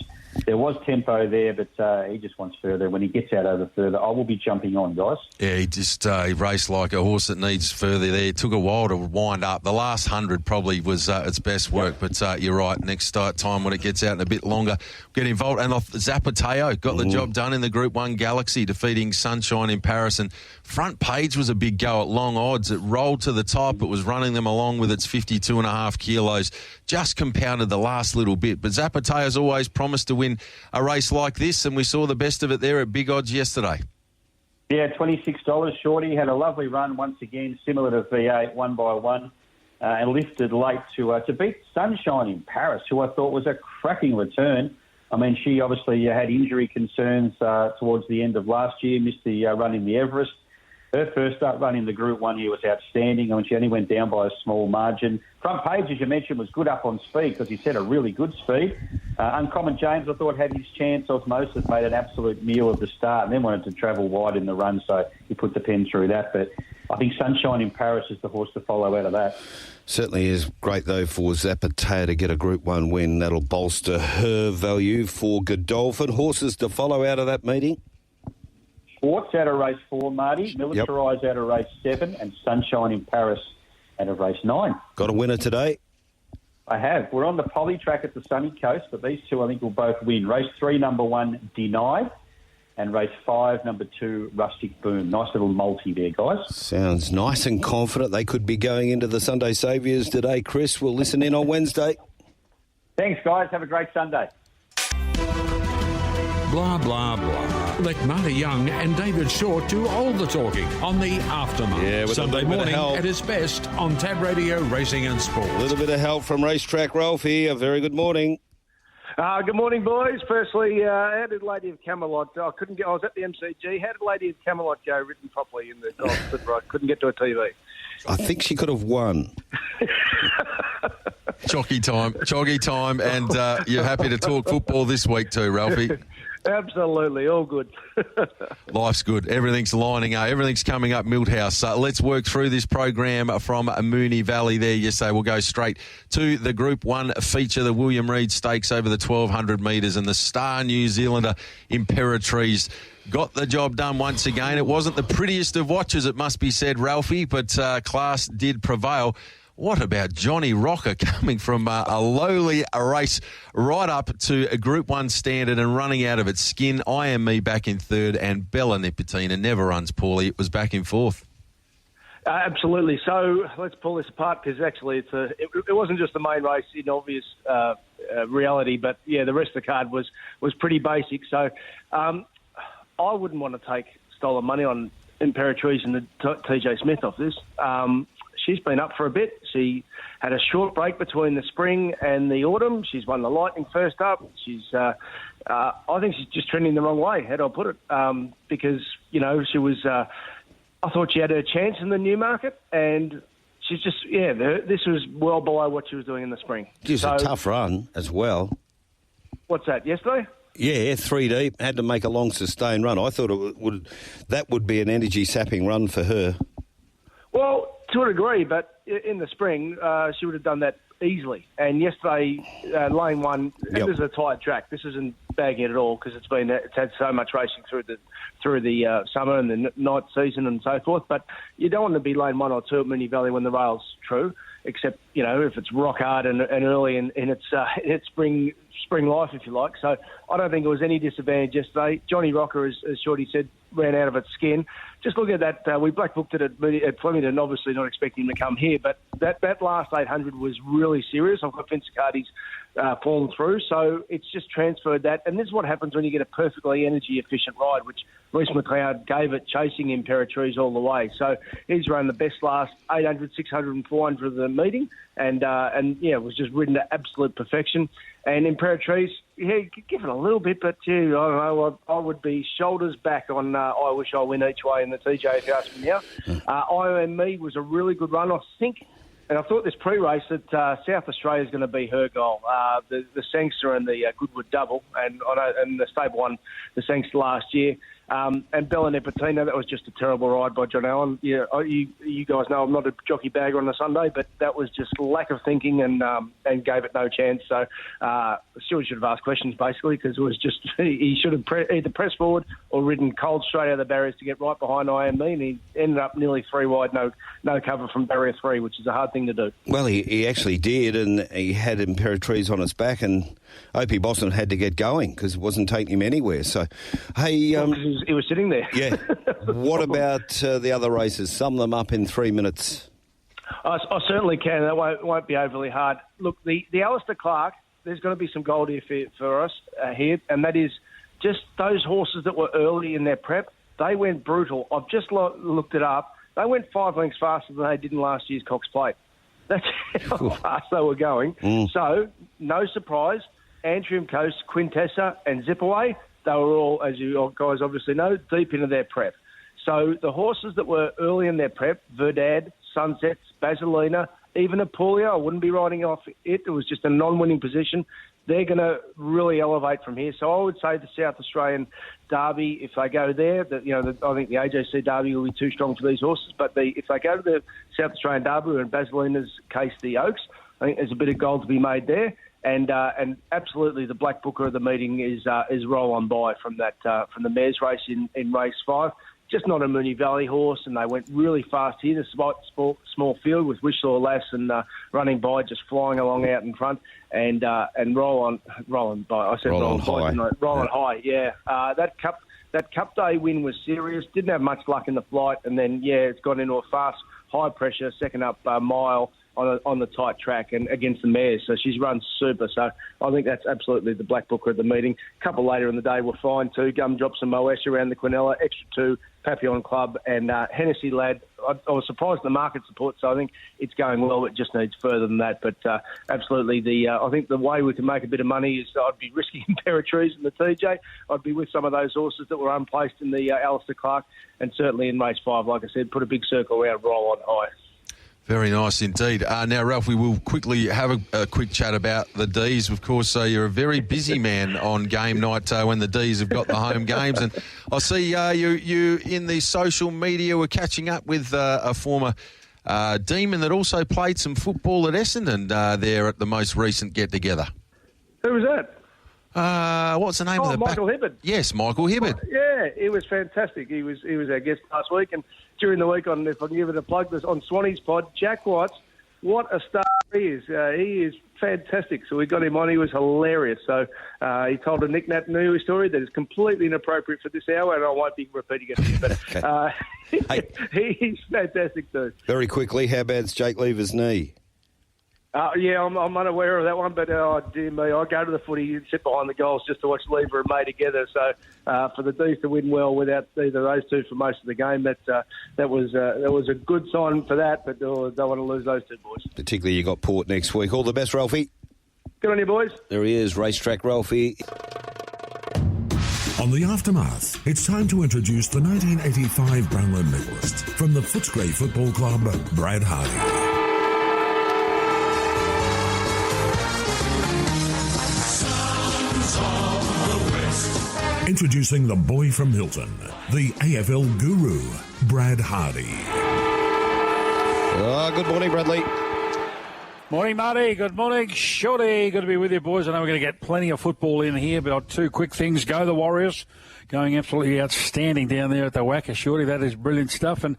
E: There was tempo there, but he just wants further. When he gets out over further, I will be jumping on, guys.
C: Yeah, he just he raced like a horse that needs further there. It took a while to wind up. The last 100 probably was its best work, but you're right. Next time when it gets out and a bit longer, get involved. And Zapateo got the job done in the Group 1 Galaxy, defeating Sunshine in Paris. And Front Page was a big go at long odds. It rolled to the top. It was running them along with its 52.5 kilos. Just compounded the last little bit. But Zapateo's always promised to win a race like this, and we saw the best of it there at big odds yesterday.
E: Yeah, $26. Shorty had a lovely run once again, similar to V8, 1 by 1, and lifted late to beat Sunshine in Paris, who I thought was a cracking return. I mean, she obviously had injury concerns towards the end of last year, missed the run in the Everest. Her first start run in the Group 1 here was outstanding. I mean, she only went down by a small margin. Front Page, as you mentioned, was good up on speed because he set a really good speed. Uncommon James, I thought, had his chance. Osmosis made an absolute meal of the start and then wanted to travel wide in the run, so he put the pen through that. But I think Sunshine in Paris is the horse to follow out of that.
A: Certainly is great, though, for Zapateo to get a Group 1 win. That'll bolster her value for Godolphin. Horses to follow out of that meeting?
E: Shortte out of race 4, Marty. Militarised out of race 7, and Sunshine in Paris out of race 9.
A: Got a winner today?
E: I have. We're on the poly track at the Sunny Coast, but these two I think will both win. Race 3, number 1, Denied, and race 5, number 2, Rustic Boom. Nice little multi there, guys.
A: Sounds nice and confident. They could be going into the Sunday Saviours today. Chris, we'll listen in on Wednesday.
E: Thanks, guys. Have a great Sunday.
F: Blah, blah, blah. Let Marty Young and David Shortte do all the talking on the Aftermath.
A: Yeah, with
F: Sunday
A: a little bit of
F: morning
A: help.
F: at its best on Tab Radio Racing and Sport.
A: A little bit of help from Racetrack, Ralphy. A very good morning.
G: Good morning, boys. Firstly, how did Lady of Camelot? I was at the MCG. How did Lady of Camelot go written properly in the I couldn't get to a TV.
A: I think she could have won.
C: Choggy time, and you're happy to talk football this week too, Ralphie.
G: Absolutely, all good.
C: Life's good. Everything's lining up. Everything's coming up, Milthouse. Let's work through this program from Moonee Valley there yesterday. We'll go straight to the Group 1 feature, the William Reid Stakes over the 1,200 metres, and the star New Zealander Imperatrice got the job done once again. It wasn't the prettiest of watches, it must be said, Ralphie, but class did prevail. What about Johnny Rocker coming from a lowly race right up to a Group 1 standard and running out of its skin? I Am Me back in third, and Bella Nipotina never runs poorly. It was back in fourth.
G: Absolutely. So let's pull this apart because actually it wasn't just the main race in obvious reality, but yeah, the rest of the card was pretty basic. So I wouldn't want to take stolen money on Imperatrice and the TJ Smith off this. She's been up for a bit. She had a short break between the spring and the autumn. She's won the Lightning first up. I think she's just trending the wrong way, how do I put it? Because, she was... I thought she had her chance in the Newmarket, and she's just, this was well below what she was doing in the spring.
A: Just a tough run as well.
G: What's that, yesterday?
A: Yeah, 3 deep, had to make a long sustained run. I thought that would be an energy-sapping run for her.
G: Well, to a degree, but in the spring, she would have done that easily. And yesterday, lane one, This is a tight track. This isn't bagging it at all because it's had so much racing through the summer and the night season and so forth. But you don't want to be lane 1 or 2 at Moonee Valley when the rail's true, except if it's rock hard and early in its spring life, if you like. So I don't think it was any disadvantage yesterday. Johnny Rocker, as Shorty said, ran out of its skin. Just look at that. We black booked it at Flemington, obviously not expecting him to come here, but that last 800 was really serious. I've got Vince Cardi's fallen through, so it's just transferred that. And this is what happens when you get a perfectly energy-efficient ride, which Reece McLeod gave it, chasing Imperatrice all the way. So he's run the best last 800, 600 and 400 of the meeting, and it was just ridden to absolute perfection. And Imperatrice, give it a little bit, but I don't know, I would be shoulders back on I Wish I Win each way in the TJ, if you ask me now. IOME was a really good run. I think, and I thought this pre-race that South Australia is going to be her goal. The Sangster and the Goodwood double, and the stable won the Sangster last year. And Bella Nipotina, that was just a terrible ride by John Allen. Yeah, you guys know I'm not a jockey bagger on a Sunday, but that was just lack of thinking and gave it no chance. So Stewie should have asked questions basically, because it was just he should have either pressed forward or ridden cold straight out of the barriers to get right behind IME, and he ended up nearly 3 wide, no cover from barrier 3, which is a hard thing to do.
A: Well, he actually did, and he had Imperatrice on his back, and Opie Boston had to get going because it wasn't taking him anywhere. So, hey...
G: he was sitting there.
A: Yeah. What about the other races? Sum them up in 3 minutes.
G: I certainly can. That won't be overly hard. Look, the Alistair Clark, there's going to be some gold here for us here, and that is just those horses that were early in their prep. They went brutal. I've just looked it up. They went 5 lengths faster than they did in last year's Cox Plate. That's how fast they were going. So, no surprise, Antrim Coast, Quintessa and Zipaway, they were all, as you guys obviously know, deep into their prep. So the horses that were early in their prep, Verdad, Sunsets, Basilina, even Apulia, I wouldn't be riding off it. It was just a non-winning position. They're going to really elevate from here. So I would say the South Australian Derby, if they go there, I think the AJC Derby will be too strong for these horses. But if they go to the South Australian Derby, or in Basilina's case, the Oaks, I think there's a bit of gold to be made there. And absolutely, the black booker of the meeting is Roll On By from the mares race in race 5. Just not a Moonee Valley horse, and they went really fast here. The small field with Wishlaw Lass and Running By just flying along out in front, and Roll On By. I said Roll On High. Yeah, that Cup Day win was serious. Didn't have much luck in the flight, and then it's gone into a fast, high pressure second up mile on the tight track and against the mares. So she's run super. So I think that's absolutely the black booker of the meeting. A couple later in the day were fine too. Gumdrops and Moesh around the Quinella, Extra 2, Papillon Club and Hennessy Lad. I was surprised at the market support, so I think it's going well. It just needs further than that. But absolutely, I think the way we can make a bit of money is I'd be risking Imperatrice and the TJ. I'd be with some of those horses that were unplaced in the Alistair Clark, and certainly in race 5, like I said, put a big circle around Roll On High.
C: Very nice indeed. Now, Ralph, we will quickly have a quick chat about the Ds. Of course, you're a very busy man on game night when the Ds have got the home games. And I see you in the social media were catching up with a former Demon that also played some football at Essendon there at the most recent get-together.
G: Who was that?
C: What's the name of the
G: Michael Hibbard.
C: Yes, Michael Hibbard.
G: Yeah, it was fantastic. He was our guest last week, and during the week, if I can give it a plug, on Swanee's pod, Jack Watts what a star he is. He is fantastic. So we got him on. He was hilarious. So he told a Nick Nat Nui story that is completely inappropriate for this hour, and I won't be repeating it here. But he's fantastic too.
A: Very quickly, how bad's Jake Lever's knee?
G: Yeah, I'm unaware of that one, but dear me, I go to the footy and sit behind the goals just to watch Lever and May together. So for the D's to win well without either of those two for most of the game, that was a good sign for that. But don't want to lose those two boys.
A: Particularly, you got Port next week. All the best, Ralphy.
G: Good on you, boys.
A: There he is, Racetrack Ralphy.
H: On The Aftermath, it's time to introduce the 1985 Brownlow medalist from the Footscray Football Club, Brad Hardie. Introducing the boy from Hilton, the AFL guru, Brad Hardie.
A: Good morning, Bradley.
I: Morning, Marty. Good morning, Shortte. Good to be with you, boys. I know we're going to get plenty of football in here, but two quick things. Go the Warriors, going absolutely outstanding down there at the Wacker, Shortte. That is brilliant stuff. And,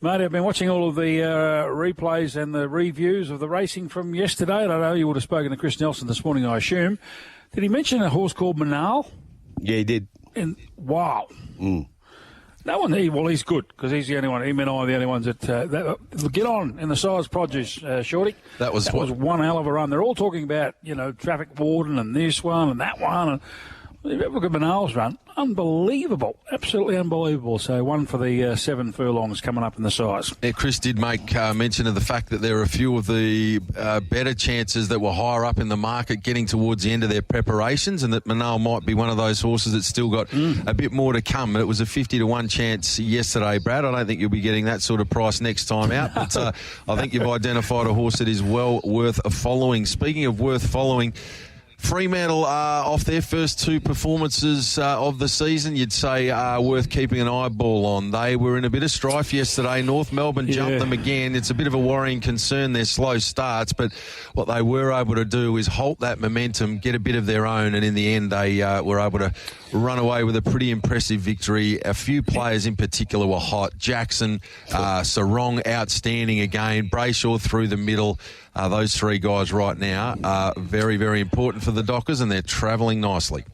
I: Marty, I've been watching all of the replays and the reviews of the racing from yesterday. And I know you would have spoken to Chris Nelson this morning, I assume. Did he mention a horse called Manal?
A: Yeah, he did.
I: And wow. That one, he's good because he's the only one. Him and I are the only ones that get on in the size produce, Shorty.
C: That was
I: one hell of a run. They're all talking about, traffic warden and this one and that one. And look at Manal's run. Unbelievable. Absolutely unbelievable. So one for the 7 furlongs coming up in the size.
C: Yeah, Chris did make mention of the fact that there are a few of the better chances that were higher up in the market getting towards the end of their preparations, and that Manal might be one of those horses that's still got a bit more to come. It was a 50-1 chance yesterday, Brad. I don't think you'll be getting that sort of price next time out, but I think you've identified a horse that is well worth following. Speaking of worth following, Fremantle off their first two performances of the season, you'd say worth keeping an eyeball on. They were in a bit of strife yesterday. North Melbourne jumped them again. It's a bit of a worrying concern, their slow starts, but what they were able to do is halt that momentum, get a bit of their own, and in the end they were able to run away with a pretty impressive victory. A few players in particular were hot. Jackson, Sarong outstanding again. Brayshaw through the middle. Those three guys right now are very, very important for the Dockers, and they're travelling nicely.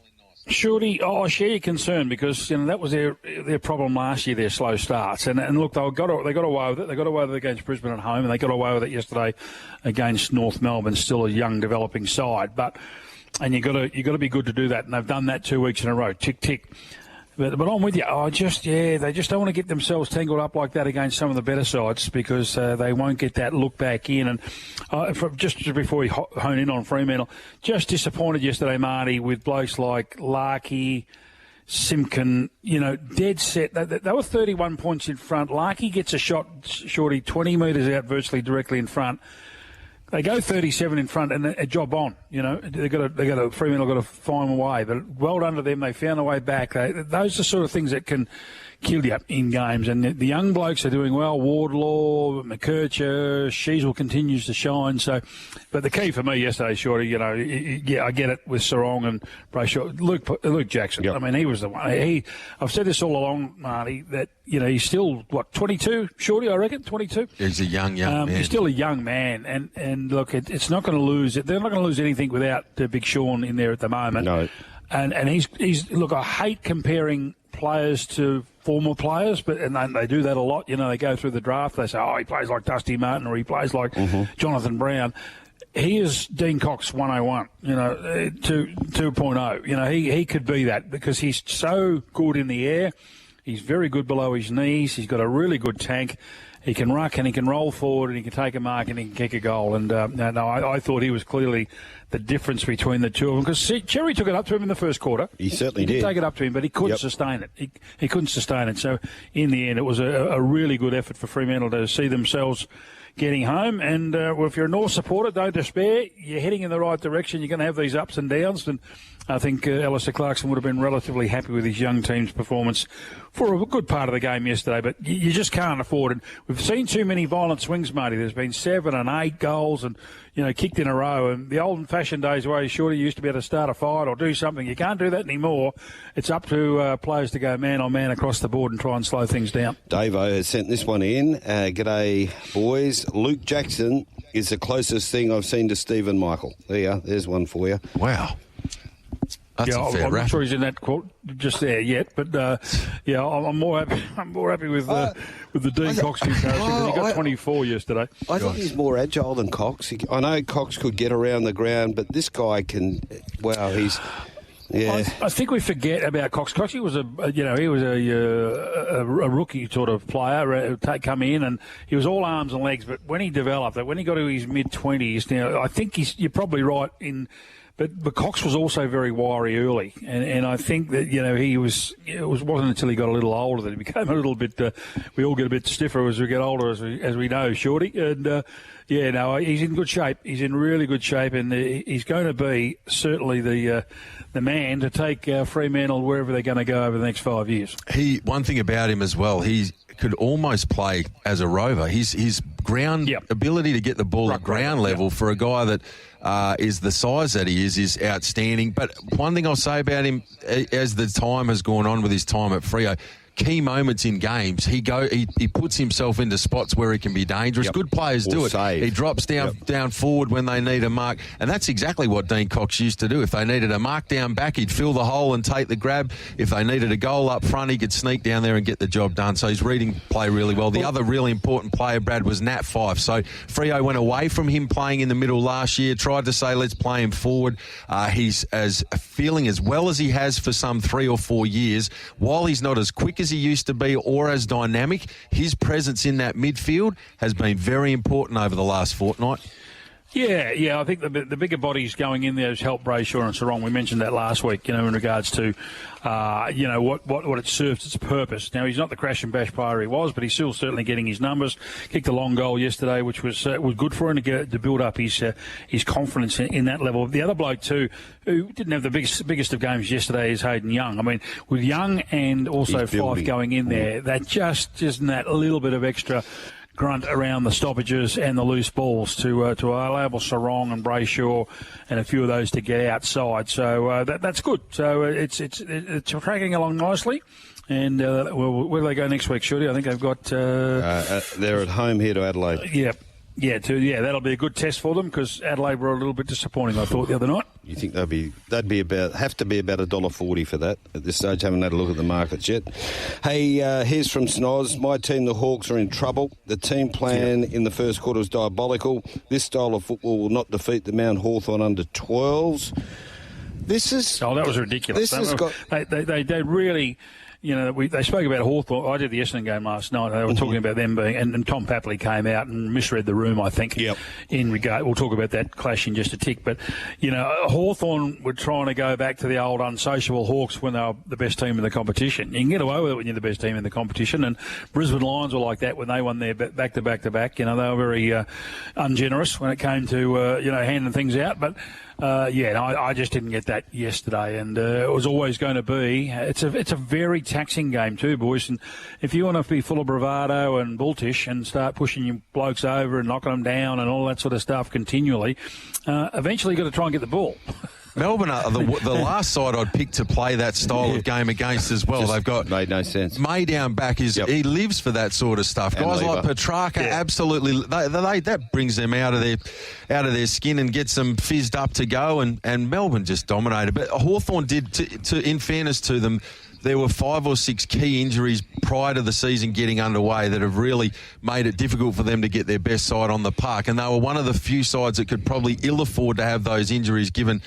I: Shorty, I share your concern because that was their problem last year, their slow starts. And look, they got away with it. They got away with it against Brisbane at home, and they got away with it yesterday against North Melbourne, still a young developing side. And you got to be good to do that, and they've done that 2 weeks in a row. Tick tick. But I'm with you. They just don't want to get themselves tangled up like that against some of the better sides because they won't get that look back in. And just before we hone in on Fremantle, just disappointed yesterday, Marty, with blokes like Larkey, Simpkin, dead set. They were 31 points in front. Larkey gets a shot, Shorty, 20 metres out, virtually directly in front. They go 37 in front and a job on. Fremantle got to find a way. But well done to them. They found a way back. Those are the sort of things that can kill you in games. And the young blokes are doing well. Wardlaw, McKercher, Sheasel continues to shine. But the key for me yesterday, Shorty, I get it with Sarong and Brayshaw. Luke Jackson. Yep. I mean, he was the one. I've said this all along, Marty, that he's still 22, Shorty, I reckon, 22.
C: He's a young man.
I: He's still a young man, and look, it's not going to lose it. They're not going to lose anything without Big Sean in there at the moment.
A: No,
I: and he's look. I hate comparing players to former players, and they do that a lot. They go through the draft. They say, he plays like Dusty Martin, or he plays like Jonathan Brown. He is Dean Cox 101, 2.0. He could be that because he's so good in the air. He's very good below his knees. He's got a really good tank. He can ruck and he can roll forward and he can take a mark and he can kick a goal. And I thought he was clearly the difference between the two of them because Cherry took it up to him in the first quarter.
A: He certainly did.
I: Take it up to him, but he couldn't sustain it. He couldn't sustain it. So in the end, it was a really good effort for Fremantle to see themselves getting home. And if you're a North supporter, don't despair. You're heading in the right direction. You're going to have these ups and downs. And I think Alistair Clarkson would have been relatively happy with his young team's performance for a good part of the game yesterday, but you just can't afford it. We've seen too many violent swings, Marty. There's been 7 and 8 goals and, kicked in a row. And the old-fashioned days where Shortte used to be able to start a fight or do something, you can't do that anymore. It's up to players to go man-on-man across the board and try and slow things down.
A: Davo has sent this one in. G'day, boys. Luke Jackson is the closest thing I've seen to Stephen Michael. There you are. There's one for you.
C: Wow. That's a fair
I: I'm
C: rap.
I: not sure he's in that quote just there yet, but I'm more happy. I'm more happy with the Dean Cox comparison. He got 24 yesterday.
A: I think he's more agile than Cox. I know Cox could get around the ground, but this guy can. Wow, he's. Yeah.
I: I think we forget about Cox. Cox, he was a rookie sort of player, come in, and he was all arms and legs. But when he developed it, when he got to his mid-20s, now I think you're probably right in. But Cox was also very wiry early, and I think that he was. It wasn't until he got a little older that he became a little bit. We all get a bit stiffer as we get older, as we know, Shorty. And he's in good shape. He's in really good shape, and he's going to be certainly the man to take Fremantle wherever they're going to go over the next 5 years.
C: One thing about him as well, he could almost play as a rover. His ground ability to get the ball at ground level for a guy that is the size that he is outstanding. But one thing I'll say about him, as the time has gone on with his time at Freo, key moments in games, he puts himself into spots where he can be dangerous. Good players do it.
A: Save.
C: He drops down forward when they need a mark, and that's exactly what Dean Cox used to do. If they needed a mark down back, he'd fill the hole and take the grab. If they needed a goal up front, he could sneak down there and get the job done. So he's reading play really well. The other really important player, Brad, was Nat Fyfe. So Freo went away from him playing in the middle last year, tried to say, let's play him forward. He's feeling as well as he has for some 3 or 4 years. While he's not as quick as he used to be or as dynamic, his presence in that midfield has been very important over the last fortnight.
I: Yeah, I think the bigger bodies going in there has helped Brayshaw and Sarong. We mentioned that last week, in regards to, what it serves its purpose. Now, he's not the crash and bash player he was, but he's still certainly getting his numbers. Kicked a long goal yesterday, which was good for him to build up his confidence in that level. The other bloke, too, who didn't have the biggest of games yesterday is Hayden Young. I mean, with Young and also Fyfe going in there, that just isn't that little bit of extra grunt around the stoppages and the loose balls to allow Sarong and Brayshaw and a few of those to get outside. So that's good. So it's tracking along nicely. And where do they go next week, Shorty? I think they've got...
A: they're at home here to Adelaide.
I: That'll be a good test for them because Adelaide were a little bit disappointing, I thought, the other night.
A: You think have to be about $1.40 for that at this stage? Haven't had a look at the markets yet. Hey, here's from Snoz. My team, the Hawks, are in trouble. The team plan in the first quarter was diabolical. This style of football will not defeat the Mount Hawthorn under 12s.
I: That was ridiculous. They really. They spoke about Hawthorn. I did the Essendon game last night. They were talking about them being, and Tom Papley came out and misread the room, I think.
A: Yep.
I: In regard, we'll talk about that clash in just a tick. But Hawthorn were trying to go back to the old unsociable Hawks when they were the best team in the competition. You can get away with it when you're the best team in the competition. And Brisbane Lions were like that when they won their back to back to back. They were very ungenerous when it came to handing things out. But I just didn't get that yesterday, and it was always going to be. It's a very taxing game too, boys. And if you want to be full of bravado and bulltish and start pushing your blokes over and knocking them down and all that sort of stuff continually, eventually you've got to try and get the ball.
C: Melbourne are the last side I'd pick to play that style of game against as well. They've got
A: made no sense.
C: May down back he lives for that sort of stuff.
A: And
C: guys
A: Lever.
C: like Petrarca, absolutely, that brings them out of their skin and gets them fizzed up to go. And Melbourne just dominated. But Hawthorn did, in fairness to them, there were 5 or 6 key injuries prior to the season getting underway that have really made it difficult for them to get their best side on the park. And they were one of the few sides that could probably ill afford to have those injuries given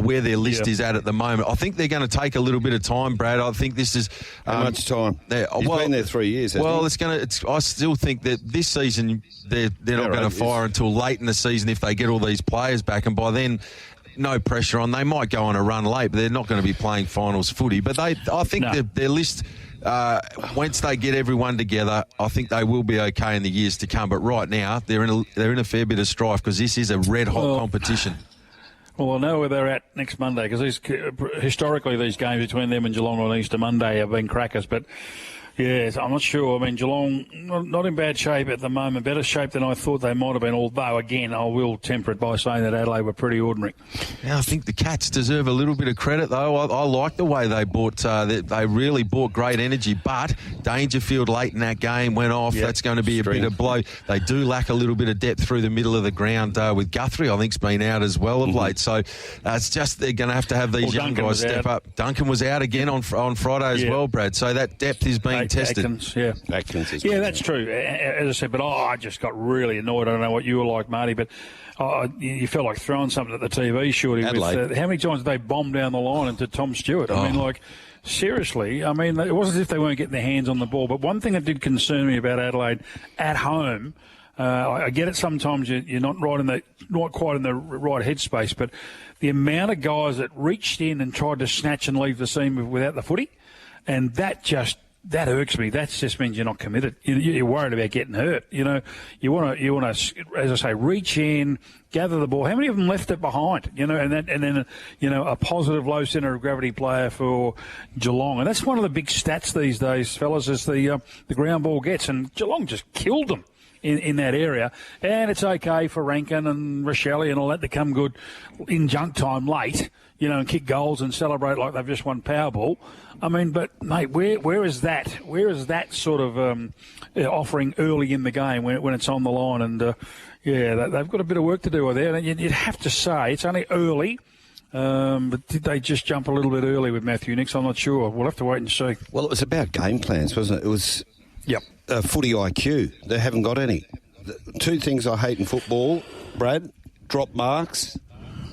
C: where their list is at the moment. I think they're going to take a little bit of time, Brad. I think this is...
A: How much time? He's been there 3 years, hasn't he?
C: I still think that this season they're not going to fire until late in the season if they get all these players back. And by then... no pressure on. They might go on a run late, but they're not going to be playing finals footy. But I think their list, once they get everyone together, I think they will be okay in the years to come. But right now, they're in a fair bit of strife because this is a red-hot competition.
I: Well, I'll know where they're at next Monday because historically these games between them and Geelong on Easter Monday have been crackers. But, yeah, I'm not sure. I mean, Geelong not in bad shape at the moment, better shape than I thought they might have been, although, again, I will temper it by saying that Adelaide were pretty ordinary.
C: Now, I think the Cats deserve a little bit of credit, though. I like the way they bought. They really bought great energy, but Dangerfield late in that game went off. Yep. That's going to be a bit of blow. They do lack a little bit of depth through the middle of the ground with Guthrie, I think, has been out as well of late. So it's just they're going to have these young guys step up. Duncan was out again on Friday as well, Brad. So that depth is being tested.
I: Atkins, yeah. That's true. As I said, but I just got really annoyed. I don't know what you were like, Marty, but you felt like throwing something at the TV, Shorty. With, how many times did they bomb down the line into Tom Stewart? I mean, like, seriously, I mean, it wasn't as if they weren't getting their hands on the ball. But one thing that did concern me about Adelaide at home, I get it sometimes you're not quite in the right headspace, but the amount of guys that reached in and tried to snatch and leave the seam without the footy, and that irks me. That just means you're not committed. You're worried about getting hurt. You know, you want to, as I say, reach in, gather the ball. How many of them left it behind? You know, and then a positive low centre of gravity player for Geelong, and that's one of the big stats these days, fellas, is the ground ball gets, and Geelong just killed them in that area. And it's okay for Rankin and Rochelle and all that to come good in junk time late, and kick goals and celebrate like they've just won Powerball. I mean, but, mate, where is that? Where is that sort of offering early in the game when it's on the line? And, they've got a bit of work to do there. And you'd have to say it's only early, but did they just jump a little bit early with Matthew Nicks? I'm not sure. We'll have to wait and see.
A: Well, it was about game plans, wasn't it? It was footy IQ. They haven't got any. Two things I hate in football, Brad, drop marks.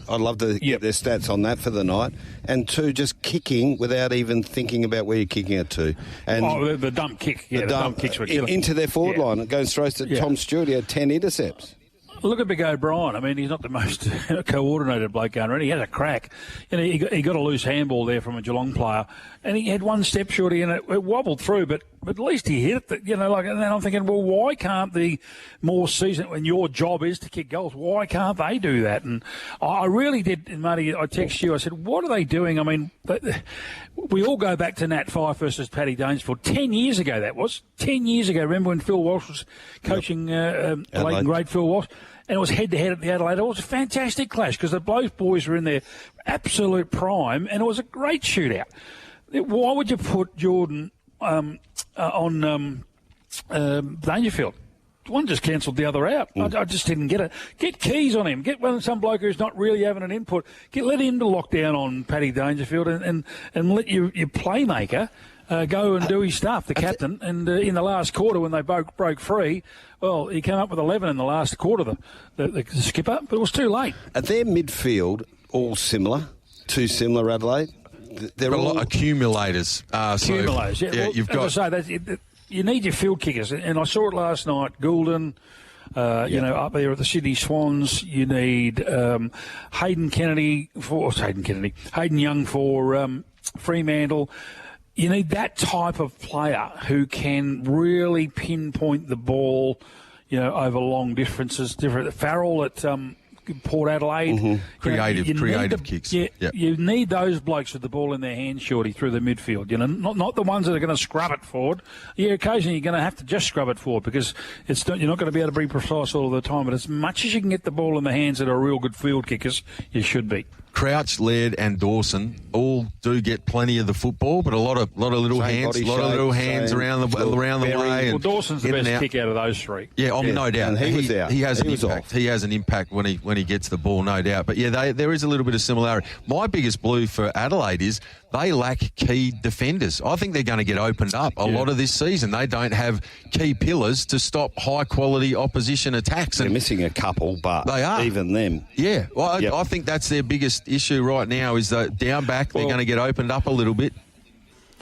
A: I'd love to get their stats on that for the night. And two, just kicking without even thinking about where you're kicking it to. And
I: the dump kick. Yeah, the dump kicks were killing.
A: Into their forward line. It goes straight to Tom Stewart. He had 10 intercepts.
I: Look at Big O'Brien. I mean, he's not the most coordinated bloke going around. He had a crack. He got a loose handball there from a Geelong player, and he had one step shorty, and it wobbled through, but at least he hit it. And then I'm thinking, well, why can't the more seasoned, when your job is to kick goals, why can't they do that? And I really did, and Marty, I texted you, I said, what are they doing? I mean, we all go back to Nat Fyfe versus Paddy Dangerfield. 10 years ago, that was. 10 years ago. Remember when Phil Walsh was coaching the late and great Phil Walsh? And it was head-to-head at the Adelaide. It was a fantastic clash because both boys were in their absolute prime, and it was a great shootout. Why would you put Jordan on Dangerfield? One just cancelled the other out. I just didn't get it. Get Keys on him. Get some bloke who's not really having an input. Let him to lock down on Paddy Dangerfield and let your playmaker go and do his stuff, the captain. And in the last quarter when they broke free, well, he came up with 11 in the last quarter, the skipper, but it was too late.
A: Are their midfield all similar? Too similar, Adelaide? They're all
C: accumulators.
I: Accumulators, yeah. Well,
C: you've got...
I: As I say, you need your field kickers, and I saw it last night. Goulden, up there at the Sydney Swans. You need Hayden Young for Fremantle. You need that type of player who can really pinpoint the ball, over long distances. Farrell at Port Adelaide.
C: Creative kicks.
I: You need those blokes with the ball in their hands, Shorty, through the midfield. Not the ones that are going to scrub it forward. Yeah, occasionally you're going to have to just scrub it forward because you're not going to be able to be precise all the time. But as much as you can get the ball in the hands that are real good field kickers, you should be.
C: Crouch, Laird, and Dawson all do get plenty of the football, but a lot of little hands, around the way.
I: Well, Dawson's the best kick out of those three.
C: Yeah, no doubt.
A: And he was out.
C: He has an impact. He has an impact when he gets the ball, no doubt. But yeah, there is a little bit of similarity. My biggest blue for Adelaide is they lack key defenders. I think they're going to get opened up a lot of this season. They don't have key pillars to stop high-quality opposition attacks.
A: They're missing a couple, but
C: they are.
A: Even them.
C: Yeah, well, I think that's their biggest issue right now is that down back they're going to get opened up a little bit.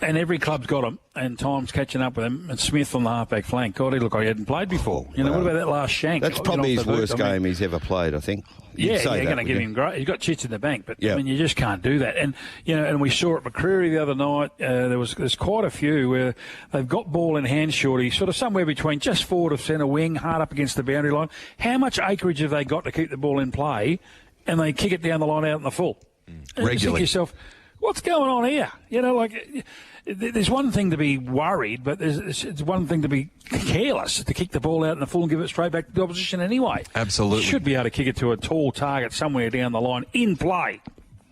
I: And every club's got them, and time's catching up with them. And Smith on the halfback flank, God, he looked like he hadn't played before. What about that last shank?
A: That's probably his worst game he's ever played, I think.
I: They're going to give him great. He's got chits in the bank, but I mean, you just can't do that. And and we saw at McCreary the other night. There's quite a few where they've got ball in hand, Shorty, sort of somewhere between just forward of centre wing, hard up against the boundary line. How much acreage have they got to keep the ball in play? and they kick it down the line out in the full. And you think
C: Regularly.
I: to yourself, what's going on here? You know, like, there's one thing to be worried, but it's one thing to be careless, to kick the ball out in the full and give it straight back to the opposition anyway.
C: Absolutely.
I: You should be able to kick it to a tall target somewhere down the line in play.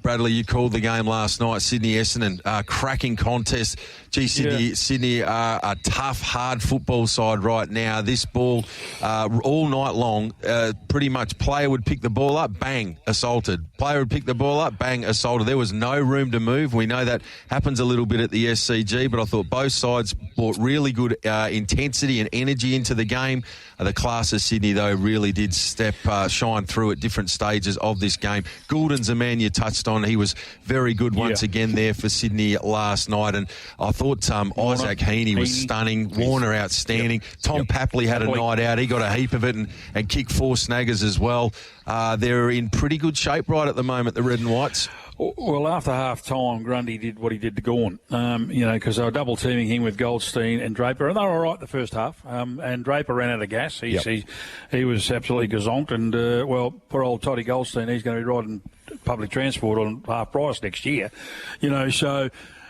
C: Bradley, you called the game last night, Sydney-Essendon, cracking contest. Gee, Sydney are a tough, hard football side right now. This ball, all night long, pretty much player would pick the ball up, bang, assaulted. Player would pick the ball up, bang, assaulted. There was no room to move. We know that happens a little bit at the SCG, but I thought both sides brought really good intensity and energy into the game. The class of Sydney, though, really did shine through at different stages of this game. Goulden's a man you touched on. He was very good once again there for Sydney last night. And I thought Isaac Heaney was stunning. Warner outstanding. Tom Papley had a night out. He got a heap of it and kicked 4 snaggers as well. They're in pretty good shape right at the moment, the Red and Whites.
I: Well, after half-time, Grundy did what he did to Gawn, because they were double-teaming him with Goldstein and Draper, and they were all right the first half, and Draper ran out of gas. He was absolutely gazonked, and, poor old Toddy Goldstein, he's going to be riding public transport on half price next year, so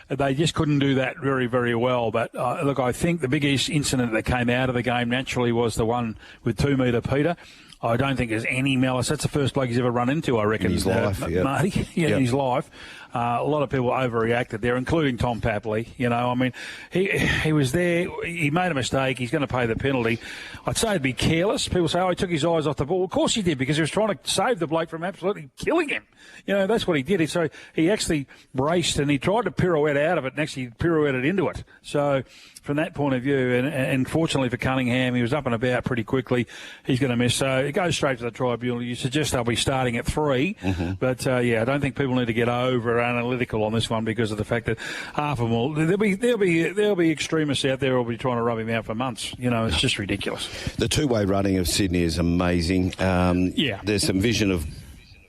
I: they just couldn't do that very, very well. But, look, I think the biggest incident that came out of the game naturally was the one with 2 metre Peter. I don't think there's any malice. That's the first bloke he's ever run into, I reckon.
A: In his life,
I: Marty. In his life. A lot of people overreacted there, including Tom Papley. He was there. He made a mistake. He's going to pay the penalty. I'd say he'd be careless. People say, he took his eyes off the ball. Of course he did, because he was trying to save the bloke from absolutely killing him. That's what he did. So he actually braced and he tried to pirouette out of it and actually pirouetted into it. So from that point of view, and fortunately for Cunningham, he was up and about pretty quickly. He's going to miss. So it goes straight to the tribunal. You suggest they'll be starting at 3. But, I don't think people need to get over analytical on this one because of the fact that half of them will. There'll be extremists out there who'll be trying to rub him out for months. It's just ridiculous.
A: The two-way running of Sydney is amazing. There's some vision of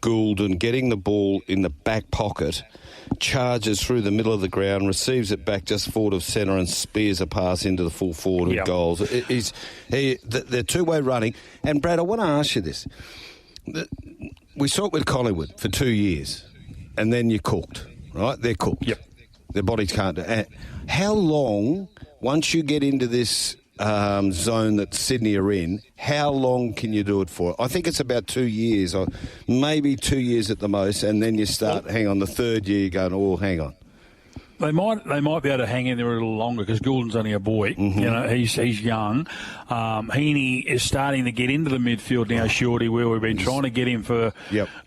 A: Goulden getting the ball in the back pocket, charges through the middle of the ground, receives it back just forward of centre and spears a pass into the full forward of goals. They're two-way running. And, Brad, I want to ask you this. We saw it with Collingwood for 2 years, and then you're cooked, right? They're cooked.
I: Yep.
A: Their bodies can't do it. How long, once you get into this zone that Sydney are in, how long can you do it for? I think it's about 2 years, or maybe 2 years at the most, and then you start, the third year you're going, hang on.
I: They might be able to hang in there a little longer because Goulden's only a boy. He's young. Heaney is starting to get into the midfield now, Shorty, where we've been trying to get him for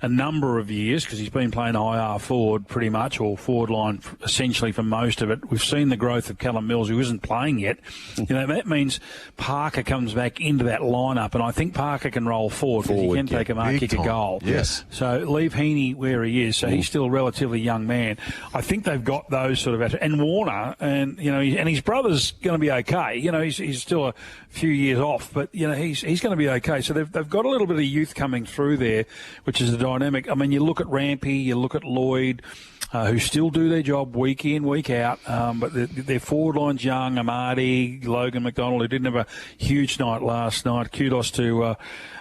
I: a number of years because he's been playing IR forward pretty much, or forward line essentially for most of it. We've seen the growth of Callum Mills, who isn't playing yet. That means Parker comes back into that lineup, and I think Parker can roll forward because he can take a mark, kick a goal.
C: Yes.
I: So leave Heaney where he is. So he's still a relatively young man. I think they've got those sort of, and Warner, and his brother's going to be okay. He's still a few years off, but he's going to be okay. So they've got a little bit of youth coming through there, which is a dynamic. I mean, you look at Rampy, you look at Lloyd, who still do their job week in, week out, but their forward line's young. Marty, Logan McDonald, who didn't have a huge night last night. Kudos to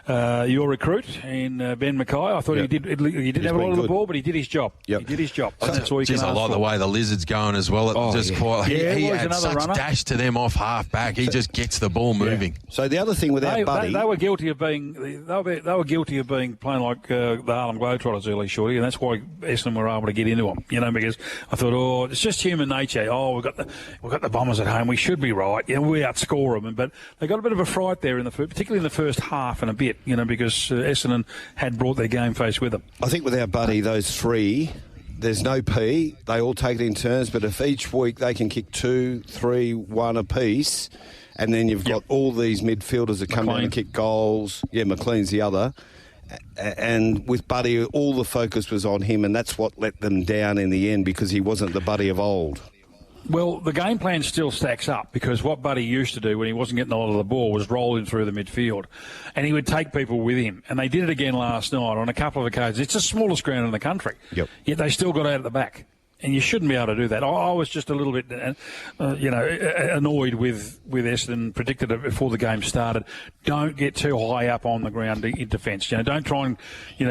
I: your recruit in Ben Mackay. I thought he didn't have a lot of the ball, but he did his job. He did his job. And that's all you can ask for.
C: I like the way the Lizard's going as well. He had such runner. Dash to them off half back. He just gets the ball moving.
A: So the other thing with our buddy,
I: they were guilty of being playing like the Harlem Globetrotters early, Shorty, and that's why Essendon were able to get into them. Because I thought, it's just human nature. We've got the Bombers at home. We should be right. We outscore them, but they got a bit of a fright there particularly in the first half and a bit. Because Essendon had brought their game face with them.
A: I think with our buddy, those 3, there's no P. They all take it in turns, but if each week they can kick 2, 3, 1 apiece, and then you've got all these midfielders that come in and kick goals. Yeah, McLean's the other. And with Buddy, all the focus was on him, and that's what let them down in the end because he wasn't the Buddy of old.
I: Well, the game plan still stacks up because what Buddy used to do when he wasn't getting a lot of the ball was roll him through the midfield. And he would take people with him. And they did it again last night on a couple of occasions. It's the smallest ground in the country.
A: Yet
I: they still got out at the back. and you shouldn't be able to do that. I was just a little bit, annoyed with Essendon, predicted it before the game started. Don't get too high up on the ground in defence. Don't try and,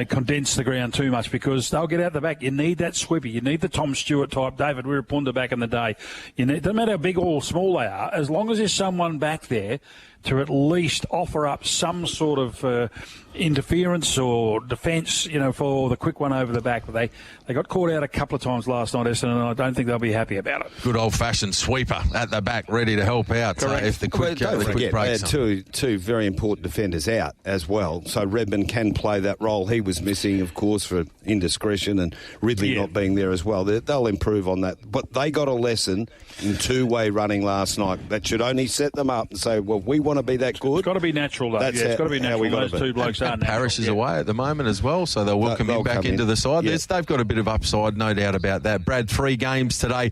I: condense the ground too much because they'll get out the back. You need that sweeper. You need the Tom Stewart type, David Wirapunda back in the day. Doesn't matter how big or small they are, as long as there's someone back there to at least offer up some sort of interference or defence, for the quick one over the back. But they got caught out a couple of times last night, Essendon, and I don't think they'll be happy about it.
C: Good old-fashioned sweeper at the back, ready to help out if the quick breaks.
A: They had two very important defenders out as well, so Redmond can play that role. He was missing, of course, for indiscretion, and Ridley not being there as well. They'll improve on that. But they got a lesson in two-way running last night. That should only set them up and say, well, we want to be that good.
I: It's got to be natural, though. It's got to be natural. Those two blokes are natural.
C: Parrish is away at the moment as well, so they'll welcome him back into the side. Yeah. They've got a bit of upside, no doubt about that. Brad, 3 games today.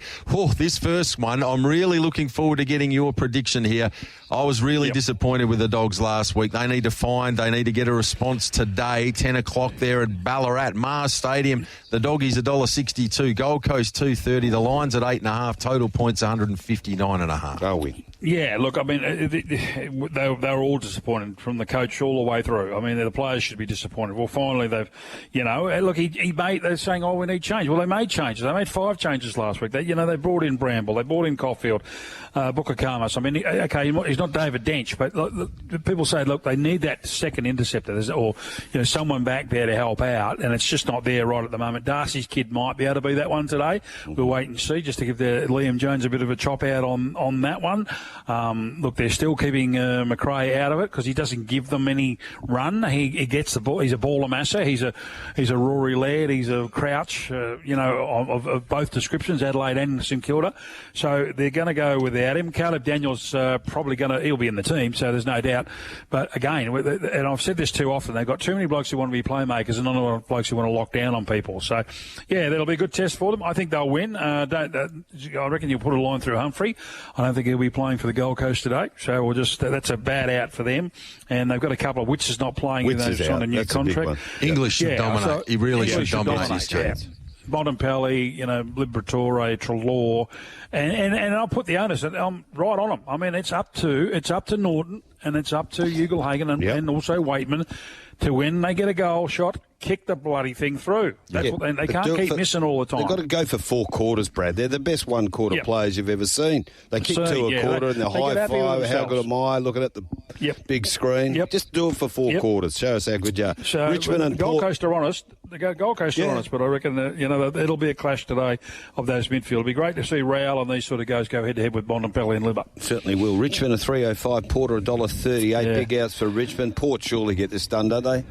C: This first one, I'm really looking forward to getting your prediction here. I was really disappointed with the Dogs last week. They need to get a response today, 10 o'clock there at Ballarat, Mars Stadium. The Doggies $1.62, Gold Coast $2.30, the Lions at 8.5, total points 159.5.
A: Are we?
I: Yeah, look, I mean, they were all disappointed from the coach all the way through. I mean, the players should be disappointed. Well, finally, they've, look, they're saying, we need change. Well, they made changes. They made 5 changes last week. They brought in Bramble. They brought in Caulfield, Booker Karmas. I mean, okay, he's not David Dench, but look, people say, look, they need that second interceptor or, someone back there to help out, and it's just not there right at the moment. Darcy's kid might be able to be that one today. We'll wait and see, just to give Liam Jones a bit of a chop out on that one. Look, they're still keeping McRae out of it because he doesn't give them any run. He gets the ball. He's a ball amasser. He's a Rory Laird. He's a Crouch. Of both descriptions, Adelaide and St Kilda. So they're going to go without him. Caleb Daniels probably he'll be in the team, so there's no doubt. But again, and I've said this too often, they've got too many blokes who want to be playmakers and not enough blokes who want to lock down on people. So yeah, that'll be a good test for them. I think they'll win. I reckon you'll put a line through Humphrey. I don't think he'll be playing for the Gold Coast today, so that's a bad out for them. And they've got a couple of Witts not playing.
A: Witts is on a new contract.
C: English should dominate. So he really should dominate his chance.
I: Bontempelli, Liberatore, Treloar, and I'll put the onus. I'm right on them. I mean, it's up to Norton and it's up to Ugelhagen and also Waitman to when they get a goal shot, kick the bloody thing through. That's what they can't keep missing all the time.
A: They've got to go for 4 quarters, Brad. They're the best 1 quarter players you've ever seen. They kick to a quarter and they're high five. How good am I? Looking at the big screen. Just do it for 4 quarters. Show us how good you are.
I: So
A: Richmond and
I: Gold Coast are honest. The Gold Coast are honest, but I reckon it'll be a clash today of those midfield. It'll be great to see Rail and these sort of guys go head to head with Bontempelli and Libba.
A: Certainly will. Richmond $3.05, Port $1.38. Big outs for Richmond. Port surely get this done, don't they?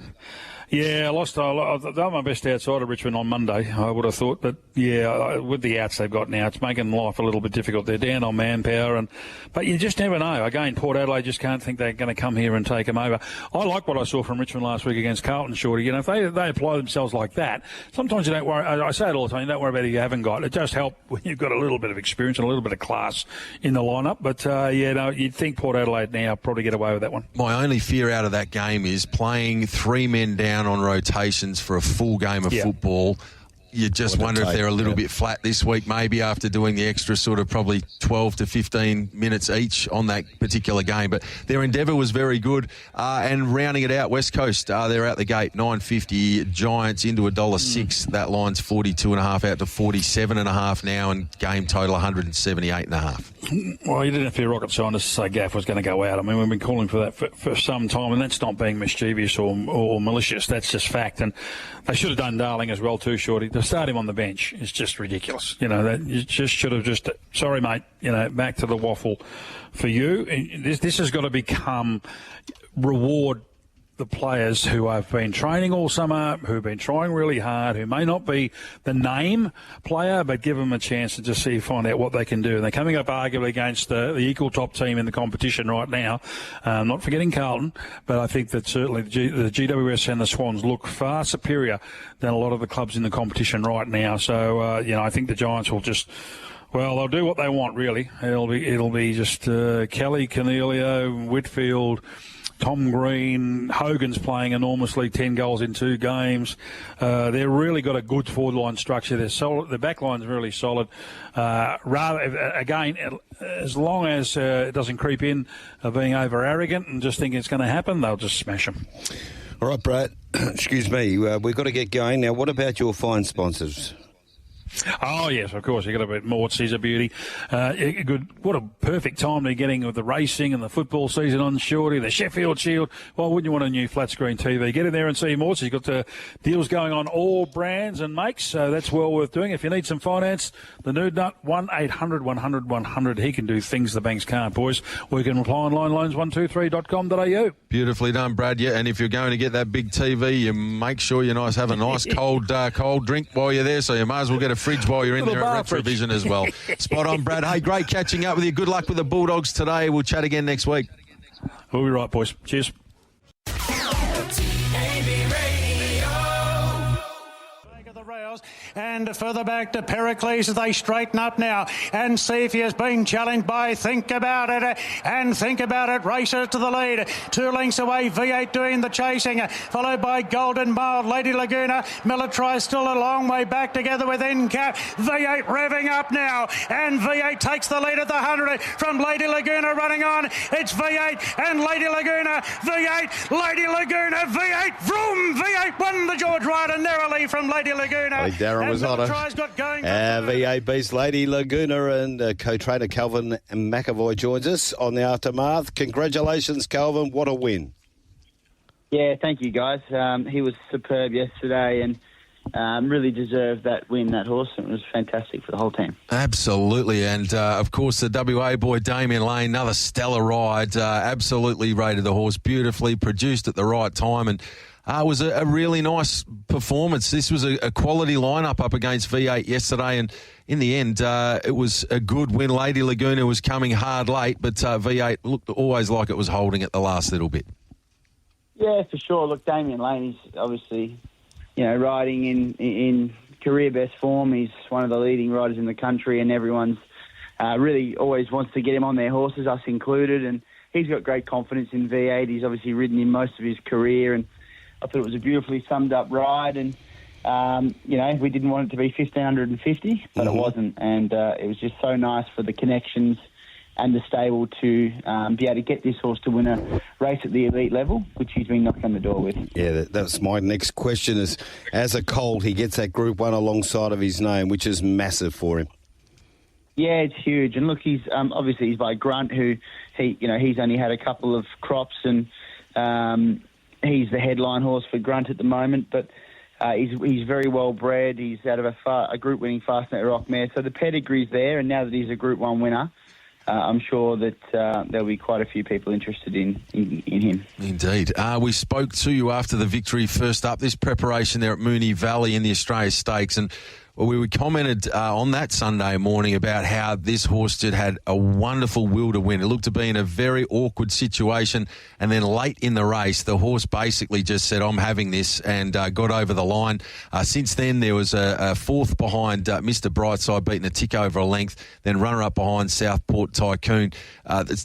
I: Yeah, I lost. They were my best outside of Richmond on Monday, I would have thought. But, with the outs they've got now, it's making life a little bit difficult. They're down on manpower. But you just never know. Again, Port Adelaide just can't think they're going to come here and take them over. I like what I saw from Richmond last week against Carlton, Shorty. If they apply themselves like that, sometimes you don't worry. I say it all the time, you don't worry about who you haven't got. It just helps when you've got a little bit of experience and a little bit of class in the lineup. But, you'd think Port Adelaide now probably get away with that one.
C: My only fear out of that game is playing 3 men down on rotations for a full game of football. You just wonder if they're a little bit flat this week, maybe after doing the extra sort of probably 12 to 15 minutes each on that particular game. But their endeavour was very good. And rounding it out, West Coast, they're out the gate, $9.50. Giants into $1.06. That line's 42.5 out to 47.5 now, and game total 178.5.
I: Well, you didn't have to be a rocket scientist to say Gaff was going to go out. I mean, we've been calling for that for some time, and that's not being mischievous or malicious. That's just fact. And they should have done Darling as well too, Shorty. To start him on the bench is just ridiculous. That you just should have just, sorry, mate, back to the waffle for you. This has got to become reward the players who have been training all summer, who have been trying really hard, who may not be the name player, but give them a chance to just find out what they can do. And they're coming up arguably against the equal top team in the competition right now. Not forgetting Carlton, but I think that certainly the GWS and the Swans look far superior than a lot of the clubs in the competition right now. So, I think the Giants will just Well, they'll do what they want, really. It'll be just Kelly, Cornelio, Whitfield, Tom Green, Hogan's playing enormously, 10 goals in 2 games. They've really got a good forward line structure. They're solid. The back line's really solid. As long as it doesn't creep in being over arrogant and just think it's going to happen, they'll just smash them.
A: All right, Brad. Excuse me. We've got to get going now. What about your fine sponsors?
I: Oh, yes, of course. You've got a bit more. She's a beauty. Good. What a perfect time they're getting with the racing and the football season on Shortte, the Sheffield Shield. Why wouldn't you want a new flat screen TV? Get in there and see more. She's got deals going on all brands and makes, so that's well worth doing. If you need some finance, the Nude Nut, 1-800-100-100. He can do things the banks can't, boys. We can apply online, loans123.com.au.
C: Beautifully done, Brad. Yeah, and if you're going to get that big TV, you make sure you have a nice cold drink while you're there, so you might as well get a fridge while you're in there at Retrovision as well. Spot on, Brad. Hey, great catching up with you. Good luck with the Bulldogs today. We'll chat again next week.
I: We'll be right, boys. Cheers.
J: And further back to Pericles as they straighten up now and see if he is being challenged by Think About It. And Think About It races to the lead. 2 lengths away, V8 doing the chasing, followed by Golden Mild, Lady Laguna. Military still a long way back together with NCAP. V8 revving up now, and V8 takes the lead at the 100 from Lady Laguna running on. It's V8 and Lady Laguna. V8, Lady Laguna, V8, vroom! V8 won the George Ryder narrowly from Lady Laguna.
A: Darren was on it. V8 beats Lady Laguna, and co-trainer Calvin McEvoy joins us on the aftermath. Congratulations, Calvin. What a win.
K: Yeah, thank you, guys. He was superb yesterday and really deserved that win, that horse. It was fantastic for the whole team.
C: Absolutely. And, of course, the WA boy, Damien Lane, another stellar ride. Absolutely rated the horse beautifully, produced at the right time, and it was a really nice performance. This was a quality lineup up against V8 yesterday, and in the end, it was a good win. Lady Laguna was coming hard late, but V8 looked always like it was holding it the last little bit.
K: Yeah, for sure. Look, Damien Lane is obviously, riding in career best form. He's one of the leading riders in the country, and everyone's really always wants to get him on their horses, us included, and he's got great confidence in V8. He's obviously ridden him most of his career, and I thought it was a beautifully summed up ride, and we didn't want it to be 1,550, but it wasn't, and it was just so nice for the connections and the stable to be able to get this horse to win a race at the elite level, which he's been knocking on the door with. Yeah,
A: that's my next question is, as a colt, he gets that Group 1 alongside of his name, which is massive for him.
K: Yeah, it's huge, and look, he's obviously he's by Grunt, who he's only had a couple of crops, and he's the headline horse for Grunt at the moment, but he's very well bred. He's out of a group-winning Fastnet Rock mare, so the pedigree's there. And now that he's a Group 1 winner, I'm sure that there'll be quite a few people interested in him.
C: Indeed. We spoke to you after the victory first up. This preparation there at Moonee Valley in the Australia Stakes, and we commented on that Sunday morning about how this horse just had a wonderful will to win. It looked to be in a very awkward situation, and then late in the race, the horse basically just said, I'm having this, and got over the line. Since then, there was a fourth behind Mr. Brightside, beating a tick over a length, then runner-up behind Southport Tycoon.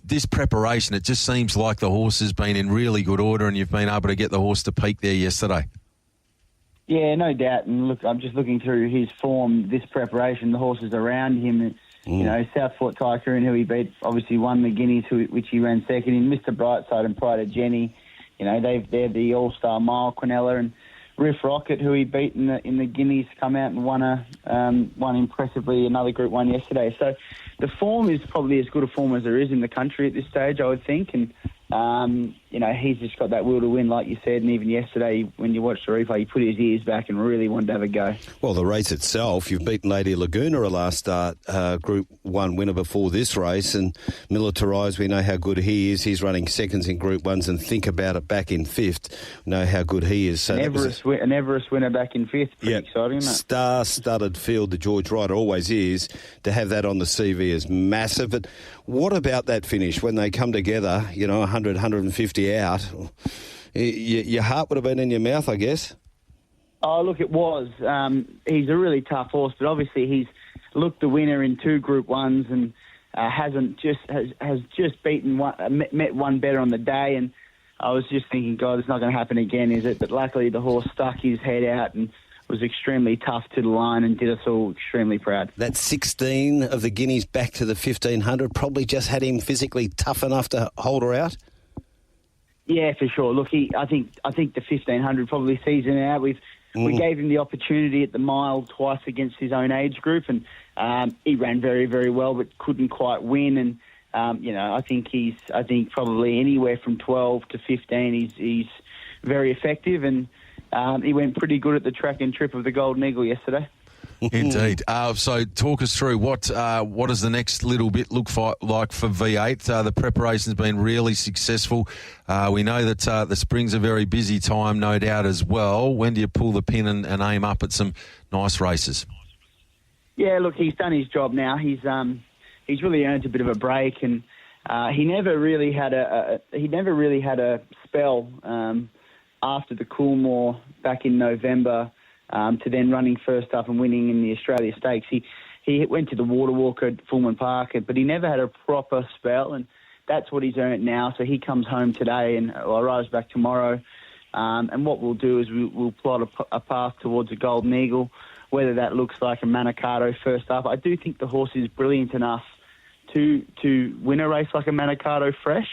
C: This preparation, it just seems like the horse has been in really good order, and you've been able to get the horse to peak there yesterday.
K: Yeah, no doubt. And look, I'm just looking through his form, this preparation, the horses around him. Southport Tycoon, who he beat, obviously won the Guineas, which he ran second in. Mr. Brightside and Pride of Jenny, they're the All-Star Mile. Quinella and Riff Rocket, who he beat in the Guineas, come out and won impressively another Group 1 yesterday. So the form is probably as good a form as there is in the country at this stage, I would think. And he's just got that will to win, like you said, and even yesterday when you watched the replay, he put his ears back and really wanted to have a go. Well, the race itself, you've beaten Lady Laguna a last start, Group 1 winner before this race, and Militarised, we know how good he is. He's running seconds in Group 1s, and Think About It back in fifth. We know how good he is. So an Everest winner back in fifth. Pretty exciting, isn't it? Star-studded field, the George Ryder always is. To have that on the CV is massive. But what about that finish when they come together, 100, 150 out? Your heart would have been in your mouth, I guess. Oh, look, it was. He's a really tough horse, but obviously he's looked the winner in 2 Group 1s and has just beaten met one better on the day. And I was just thinking, God, it's not going to happen again, is it? But luckily the horse stuck his head out and was extremely tough to the line and did us all extremely proud.
A: That 16 of the Guineas back to the 1500 probably just had him physically tough enough to hold her out.
K: Yeah, for sure. Look, I think the 1500 probably sees him out. We gave him the opportunity at the mile twice against his own age group, and he ran very, very well, but couldn't quite win. And I think probably anywhere from 12 to 15, he's very effective, and he went pretty good at the track and trip of the Golden Eagle yesterday.
C: Indeed. So talk us through what does the next little bit look like for V8? The preparation's been really successful. We know that the spring's a very busy time, no doubt, as well. When do you pull the pin and aim up at some nice races?
K: Yeah, look, he's done his job now. He's really earned a bit of a break, and he never really had a spell after the Coolmore back in November. To then running first up and winning in the Australia Stakes. He went to the Water Walk at Fulman Park, but he never had a proper spell, and that's what he's earned now. So he comes home today and arrives back tomorrow. And what we'll do is we'll plot a path towards a Golden Eagle, whether that looks like a Manikato first up. I do think the horse is brilliant enough to win a race like a Manikato fresh.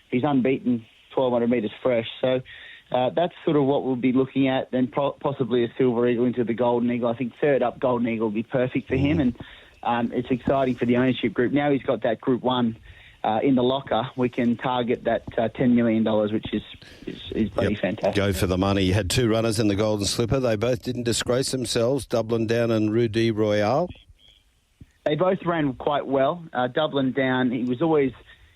K: He's unbeaten 1,200 metres fresh. So that's sort of what we'll be looking at, then possibly a Silver Eagle into the Golden Eagle. I think third up Golden Eagle will be perfect for him, and it's exciting for the ownership group. Now he's got that Group 1 in the locker, we can target that $10 million, which is bloody fantastic.
A: Go for the money. You had 2 runners in the Golden Slipper. They both didn't disgrace themselves, Dublin Down and Rue de Royale.
K: They both ran quite well. Dublin Down, he was always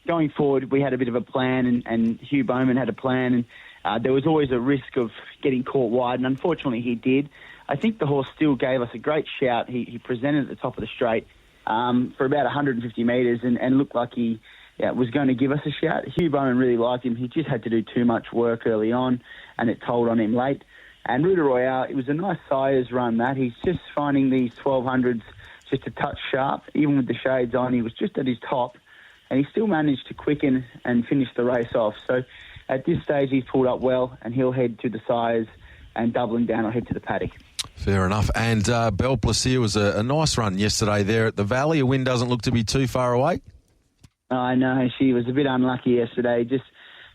K: going forward. We had a bit of a plan, and Hugh Bowman had a plan, and there was always a risk of getting caught wide, and unfortunately he did. I think the horse still gave us a great shout. He presented at the top of the straight for about 150 metres and looked like he was going to give us a shout. Hugh Bowman really liked him. He just had to do too much work early on, and it told on him late. And Rue de Royale, it was a nice size run, Matt. He's just finding these 1200s just a touch sharp. Even with the shades on, he was just at his top, and he still managed to quicken and finish the race off. So at this stage, he's pulled up well, and he'll head to the sires, and Dublin Down will head to the paddock.
C: Fair enough. And Belle Plaisir was a nice run yesterday there at the Valley. A win doesn't look to be too far away.
K: I know. She was a bit unlucky yesterday. Just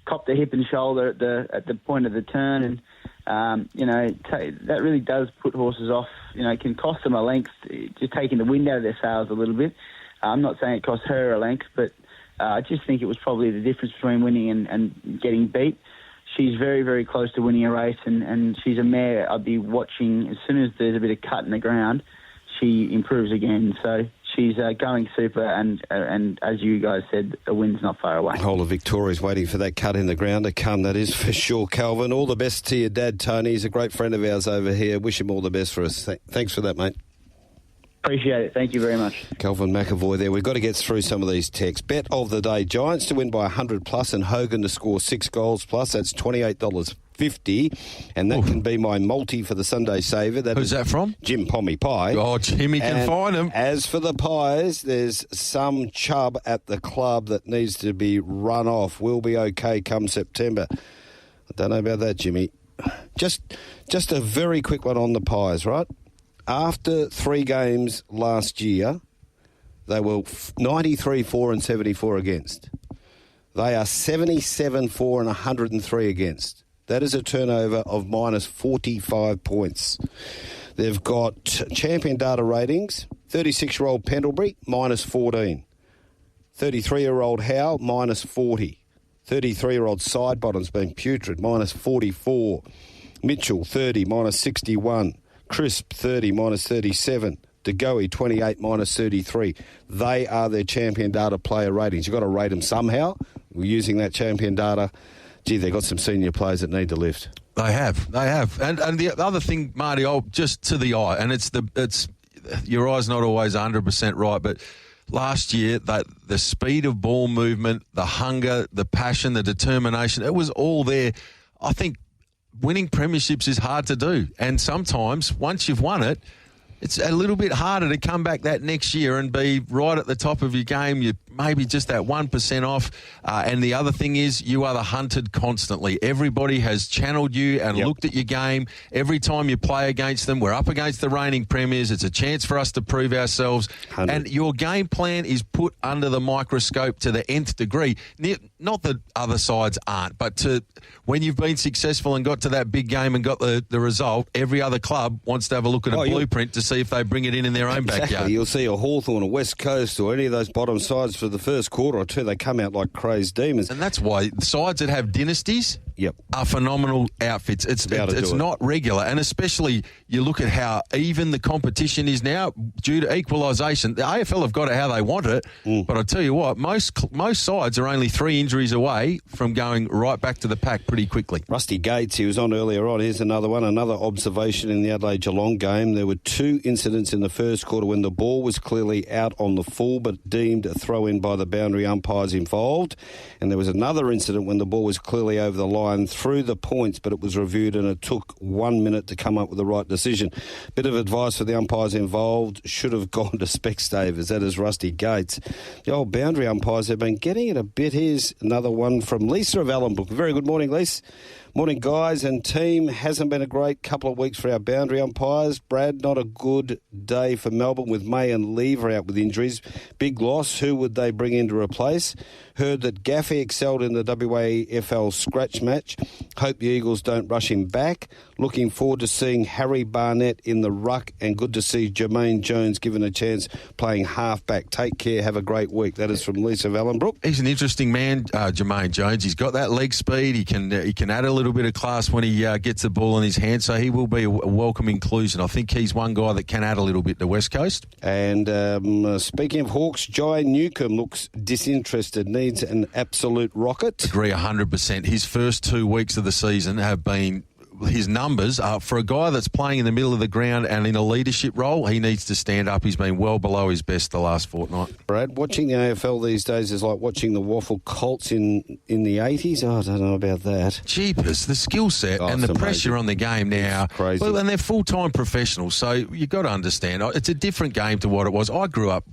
K: copped the hip and shoulder at the point of the turn, and that really does put horses off. It can cost them a length, just taking the wind out of their sails a little bit. I'm not saying it cost her a length, but I just think it was probably the difference between winning and getting beat. She's very, very close to winning a race, and she's a mare I'd be watching. As soon as there's a bit of cut in the ground, she improves again. So she's going super, and as you guys said, a win's not far away.
A: The whole of Victoria's waiting for that cut in the ground to come, that is for sure, Calvin. All the best to your dad, Tony. He's a great friend of ours over here. Wish him all the best for us. Thanks for that, mate.
K: Appreciate it. Thank you very much.
A: Calvin McEvoy there. We've got to get through some of these texts. Bet of the day, Giants to win by 100 plus and Hogan to score 6 goals plus. That's $28.50. And that can be my multi for the Sunday saver.
C: Who's that from?
A: Jim Pommy Pie.
C: Oh, Jimmy can find him.
A: As for the pies, there's some chub at the club that needs to be run off. We'll be okay come September. I don't know about that, Jimmy. Just a very quick one on the pies, right? After 3 games last year, they were 93-4 and 74 against. They are 77-4 and 103 against. That is a turnover of minus 45 points. They've got champion data ratings, 36-year-old Pendlebury, minus 14. 33-year-old Howe, minus 40. 33-year-old Sidebottom's been putrid, minus 44. Mitchell, 30, minus 61. Crisp, 30, minus 37. DeGoey, 28, minus 33. They are their champion data player ratings. You've got to rate them somehow. We're using that champion data. Gee, they've got some senior players that need to lift.
C: They have. And the other thing, Marty, just to the eye, and it's your eye's not always 100% right, but last year, the speed of ball movement, the hunger, the passion, the determination, it was all there. I think winning premierships is hard to do. And sometimes, once you've won it, it's a little bit harder to come back that next year and be right at the top of your game. You maybe just that 1% off. And the other thing is you are the hunted constantly. Everybody has channeled you and looked at your game. Every time you play against them, we're up against the reigning premiers. It's a chance for us to prove ourselves.
A: 100.
C: And your game plan is put under the microscope to the nth degree. Not that other sides aren't, but when you've been successful and got to that big game and got the result, every other club wants to have a look at a blueprint to see if they bring it in their own backyard.
A: You'll see a Hawthorn, a West Coast, or any of those bottom sides for the first quarter or two, they come out like crazed demons.
C: And that's why sides that have dynasties are phenomenal outfits. It's not regular, and especially you look at how even the competition is now due to equalisation. The AFL have got it how they want it, but I tell you what, most sides are only 3 injuries away from going right back to the pack pretty quickly.
A: Rusty Gates, he was on earlier on. Here's another one, another observation in the Adelaide-Geelong game. There were 2 incidents in the first quarter when the ball was clearly out on the full but deemed a throw-in by the boundary umpires involved. And there was another incident when the ball was clearly over the line through the points, but it was reviewed and it took 1 minute to come up with the right decision. Bit of advice for the umpires involved, should have gone to Specsavers. That is Rusty Gates. The old boundary umpires have been getting it a bit. Here's another one from Lisa of Allenbrook. Very good morning, Lisa. Morning, guys and team. Hasn't been a great couple of weeks for our boundary umpires. Brad, not a good day for Melbourne with May and Lever out with injuries. Big loss. Who would they bring in to replace? Heard that Gaffey excelled in the WAFL scratch match. Hope the Eagles don't rush him back. Looking forward to seeing Harry Barnett in the ruck, and good to see Jermaine Jones given a chance playing halfback. Take care. Have a great week. That is from Lisa of Allenbrook.
C: He's an interesting man, Jermaine Jones. He's got that leg speed. He can add a little bit of class when he gets the ball in his hand, so he will be a welcome inclusion. I think he's one guy that can add a little bit to West Coast.
A: And speaking of Hawks, Jai Newcomb looks disinterested, needs an absolute rocket.
C: Agree 100%. His first 2 weeks of the season have been... His numbers are for a guy that's playing in the middle of the ground and in a leadership role. He needs to stand up. He's been well below his best the last fortnight.
A: Brad, watching the AFL these days is like watching the Waffle Colts in the 80s. Oh, I don't know about that.
C: Jeepers, the skill set and the pressure on the game now.
A: It's crazy.
C: Well, and they're full-time professionals, so you've got to understand. It's a different game to what it was. I grew up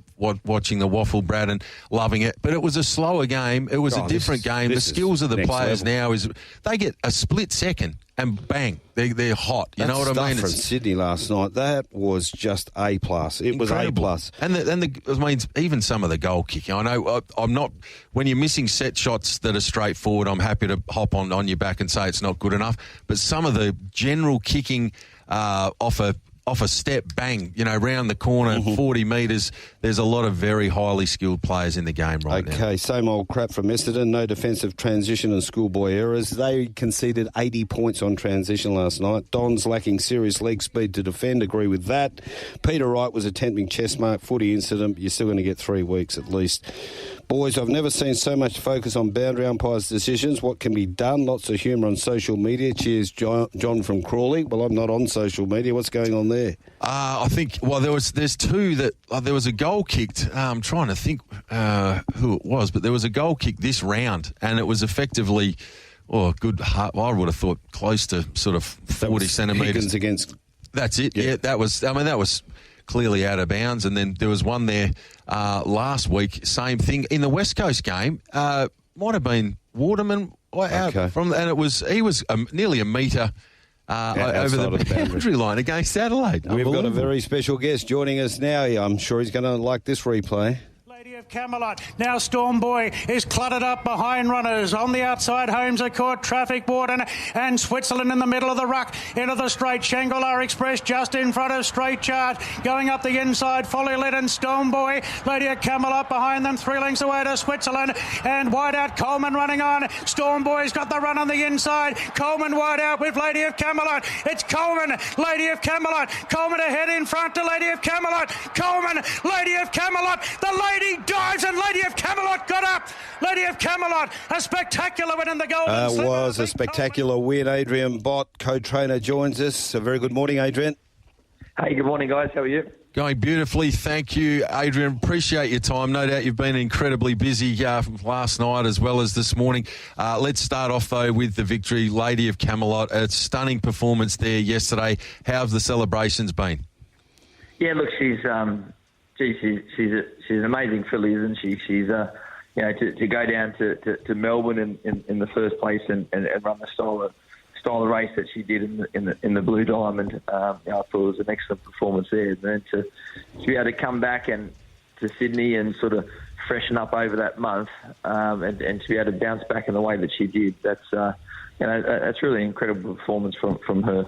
C: watching the Waffle, Brad, and loving it, but it was a slower game. It was a different game. The skills of the players now is they get a split second and bang, they're hot. You know what I mean?
A: From Sydney last night, that was just A+. It
C: incredible.
A: was A+.
C: And even some of the goal kicking. I know I'm not, when you're missing set shots that are straightforward, I'm happy to hop on your back and say it's not good enough. But some of the general kicking off a step, bang, round the corner, 40 metres. There's a lot of very highly skilled players in the game right now.
A: Okay, same old crap from Essendon. No defensive transition and schoolboy errors. They conceded 80 points on transition last night. Don's lacking serious leg speed to defend. Agree with that. Peter Wright was attempting chest mark, footy incident. You're still going to get 3 weeks at least. Boys, I've never seen so much focus on boundary umpires' decisions. What can be done? Lots of humour on social media. Cheers, John from Crawley. Well, I'm not on social media. What's going on there?
C: I think, there's 2 that, there was a goal kicked. I'm trying to think who it was, but there was a goal kick this round, and it was effectively, I would have thought close to sort of 40 centimetres.
A: Higgins against...
C: That's it, yeah. That was clearly out of bounds. And then there was one there last week, same thing. In the West Coast game, might have been Waterman out from, and he was nearly a metre over the boundary line against Adelaide.
A: We've got a very special guest joining us now. I'm sure he's going to like this replay.
J: Of Camelot. Now Storm Boy is cluttered up behind runners. On the outside, Holmes are caught. Traffic Warden and Switzerland in the middle of the ruck. Into the straight. Shangri-La Express just in front of Straight Charge. Going up the inside. Folly Led and Storm Boy. Lady of Camelot behind them. 3 lengths away to Switzerland. And wide out Coleman running on. Storm Boy's got the run on the inside. Coleman wide out with Lady of Camelot. It's Coleman. Lady of Camelot. Coleman ahead in front to Lady of Camelot. Coleman. Lady of Camelot. The Lady dives and Lady of Camelot got up. Lady of Camelot, a spectacular win in the Golden Slipper.
A: Was a spectacular win. Adrian Bott, co-trainer, joins us. A very good morning, Adrian.
L: Hey, good morning, guys. How are you?
C: Going beautifully. Thank you, Adrian. Appreciate your time. No doubt you've been incredibly busy last night as well as this morning. Let's start off, though, with the victory. Lady of Camelot, a stunning performance there yesterday. How have the celebrations been?
L: Yeah, look, she's an amazing filly, isn't she? She's to go down to Melbourne in the first place and run the style of race that she did in the Blue Diamond. I thought it was an excellent performance there. And then to be able to come back and to Sydney and sort of freshen up over that month, and to be able to bounce back in the way that she did, that's really an incredible performance from her.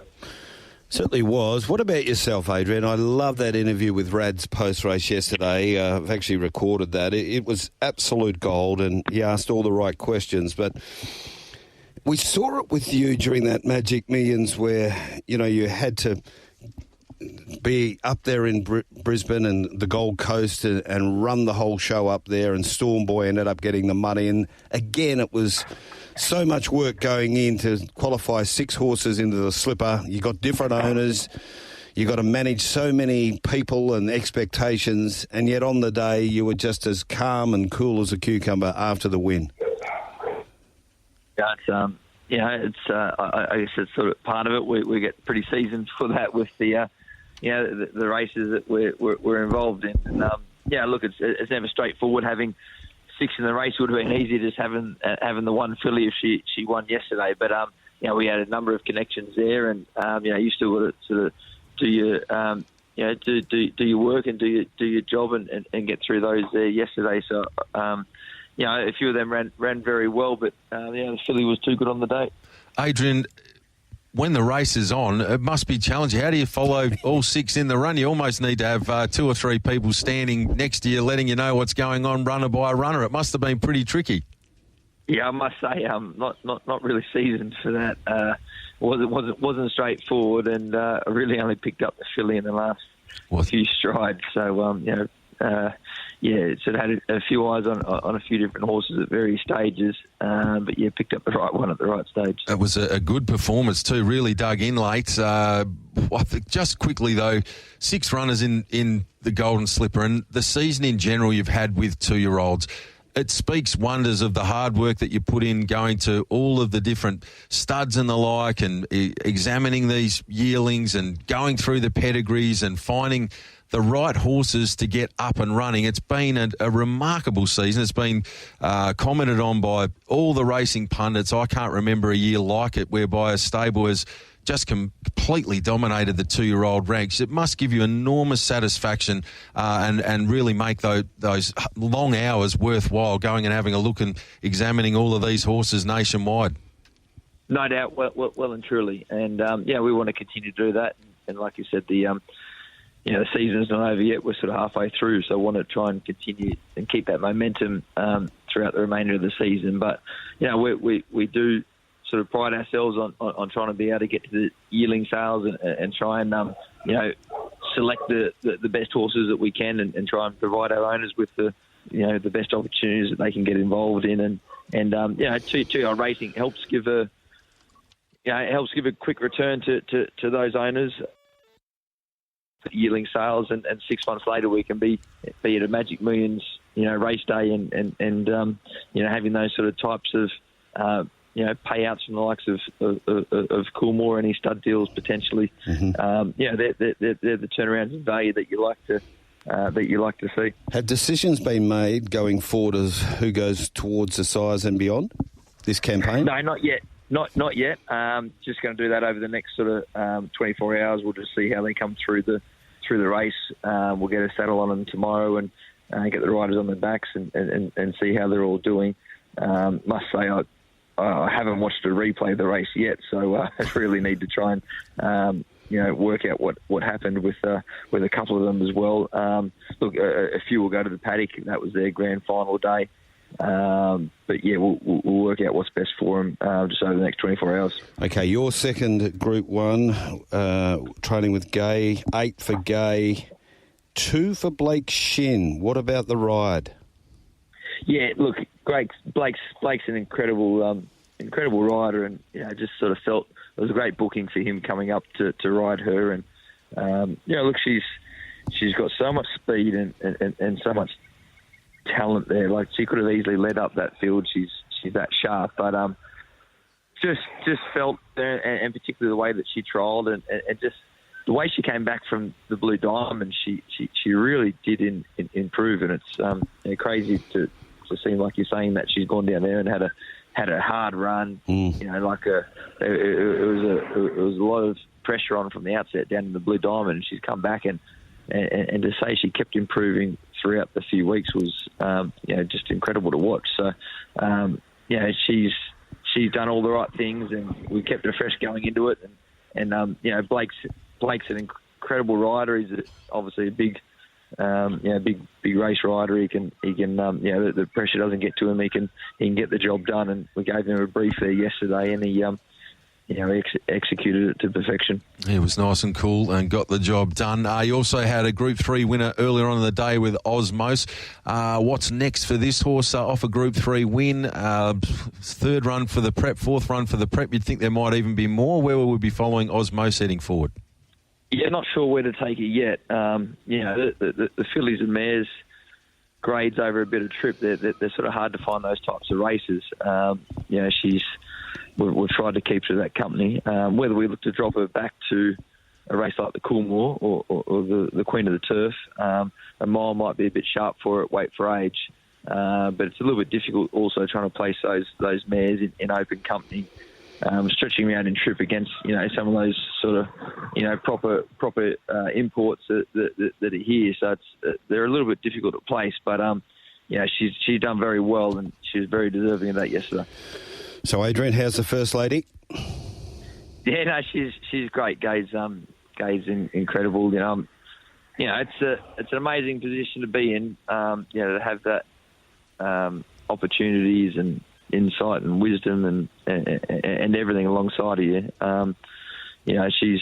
A: Certainly was. What about yourself, Adrian? I love that interview with Rad's post-race yesterday. I've actually recorded that. It was absolute gold, and he asked all the right questions. But we saw it with you during that Magic Millions where, you had to be up there in Brisbane and the Gold Coast and run the whole show up there, and Storm Boy ended up getting the money. And again, it was so much work going in to qualify 6 horses into the slipper. You got different owners. You got to manage so many people and expectations, and yet on the day you were just as calm and cool as a cucumber after the win.
L: Yeah, I guess it's sort of part of it. We get pretty seasoned for that with the races that we're involved in. And look, it's never straightforward. Having 6 in the race would have been easier just having the one filly if she won yesterday. But we had a number of connections there, and you still got to sort of do your work and do your job and get through those there yesterday. So a few of them ran very well, but the filly was too good on the day.
C: Adrian, when the race is on, it must be challenging. How do you follow all 6 in the run? You almost need to have 2 or 3 people standing next to you, letting you know what's going on, runner by runner. It must have been pretty tricky.
L: Yeah, I must say, not really seasoned for that. Wasn't straightforward, and I really only picked up the filly in the last few strides. So sort of had a few eyes on a few different horses at various stages, but picked up the right one at the right stage.
C: It was a good performance too, really dug in late. I think just quickly though, 6 runners in the Golden Slipper, and the season in general you've had with 2-year-olds. It speaks wonders of the hard work that you put in going to all of the different studs and the like, and examining these yearlings and going through the pedigrees and finding the right horses to get up and running. It's been a remarkable season. It's been commented on by all the racing pundits. I can't remember a year like it whereby a stable has just completely dominated the 2-year-old ranks. It must give you enormous satisfaction and really make those long hours worthwhile, going and having a look and examining all of these horses nationwide.
L: No doubt, well and truly. And, we want to continue to do that. And like you said, the season's not over yet. We're sort of halfway through, so I want to try and continue and keep that momentum throughout the remainder of the season. But, we do sort of pride ourselves on trying to be able to get to the yearling sales and try and select the best horses that we can and try and provide our owners with the best opportunities that they can get involved in, and 2-year-old racing helps give a quick return to those owners. Yearling sales, and 6 months later we can be at a Magic Millions race day and having those sort of types of payouts from the likes of Coolmore, any stud deals potentially. Mm-hmm. They're the turnarounds in value that you like to see.
A: Have decisions been made going forward as who goes towards the sires and beyond this campaign?
L: No, not yet. Not yet. Just going to do that over the next sort of 24 hours. We'll just see how they come through the race. We'll get a saddle on them tomorrow and get the riders on their backs and see how they're all doing. Must say I haven't watched a replay of the race yet, so I really need to try and work out what happened with a couple of them as well. Look, a few will go to the paddock. That was their grand final day. But we'll work out what's best for them just over the next 24 hours.
A: Okay, your second Group 1, training with Gay, 8 for Gay, 2 for Blake Shin. What about the ride?
L: Yeah, look, Blake's an incredible rider, and just sort of felt it was a great booking for him coming up to ride her. And look, she's got so much speed and so much talent there. Like, she could have easily led up that field. She's that sharp, but just felt, and particularly the way that she trialled and just the way she came back from the Blue Diamond, she really did improve, and it's crazy to seem like you're saying that she's gone down there and had a hard run. You know, like it was a lot of pressure on from the outset down in the Blue Diamond, and she's come back and to say she kept improving throughout the few weeks was just incredible to watch. So she's done all the right things, and we kept her fresh going into it. And Blake's an incredible rider. He's obviously a big race rider. He can the pressure doesn't get to him. He can get the job done. And we gave him a brief there yesterday, and he executed it to perfection.
C: He was nice and cool and got the job done. You also had a Group 3 winner earlier on in the day with Osmos. What's next for this horse off a Group 3 win? Third run for the prep, fourth run for the prep. You'd think there might even be more. Where will we be following Osmos heading forward?
L: Yeah, not sure where to take it yet. The fillies and mares grades over a bit of trip. They're sort of hard to find those types of races. We've tried to keep to that company. Whether we look to drop her back to a race like the Coolmore or the Queen of the Turf, a mile might be a bit sharp for it, weight for age. But it's a little bit difficult also trying to place those mares in open company, stretching them out in trip against some of those sort of proper imports that are here. So they're a little bit difficult to place, but she's done very well, and she was very deserving of that yesterday.
A: So, Adrian, how's the First Lady?
L: Yeah, no, she's great. Gay's incredible. It's an amazing position to be in. To have that opportunities and insight and wisdom and everything alongside of you. She's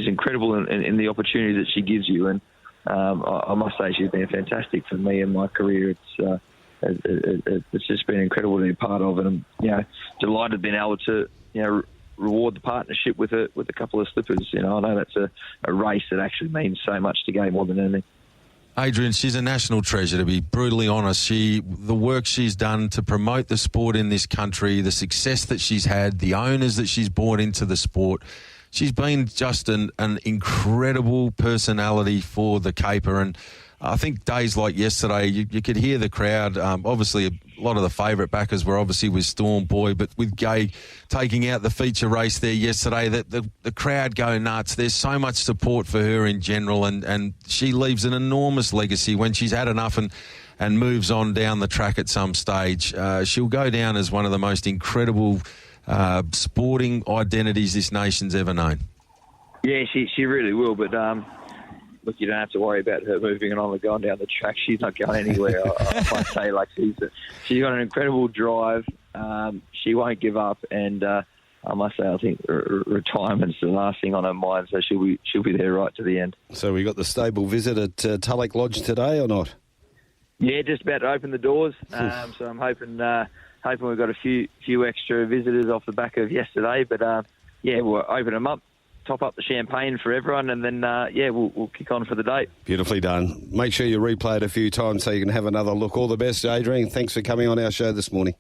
L: incredible in the opportunity that she gives you, and I must say she's been fantastic for me in my career. It's just been incredible to be part of it. And delighted being able to reward the partnership with a couple of slippers. I know that's a race that actually means so much to Gay more than anything.
C: Adrian, she's a national treasure, to be brutally honest. The work she's done to promote the sport in this country, the success that she's had, the owners that she's brought into the sport, she's been just an incredible personality for the caper. And I think days like yesterday, you could hear the crowd. Obviously, a lot of the favourite backers were obviously with Storm Boy, but with Gay taking out the feature race there yesterday, the crowd go nuts. There's so much support for her in general, and she leaves an enormous legacy when she's had enough and moves on down the track at some stage. She'll go down as one of the most incredible sporting identities this nation's ever known.
L: Yeah, she really will, but look, you don't have to worry about her moving on and going down the track. She's not going anywhere. I must say, she's got an incredible drive. She won't give up, and I must say, I think retirement's the last thing on her mind, so she'll be there right to the end. So we got the stable visit at Tulloch Lodge today, or not? Yeah, just about to open the doors. So I'm hoping we've got a few extra visitors off the back of yesterday, but we'll open them up, top up the champagne for everyone, and then, we'll kick on for the day. Beautifully done. Make sure you replay it a few times so you can have another look. All the best, Adrian. Thanks for coming on our show this morning.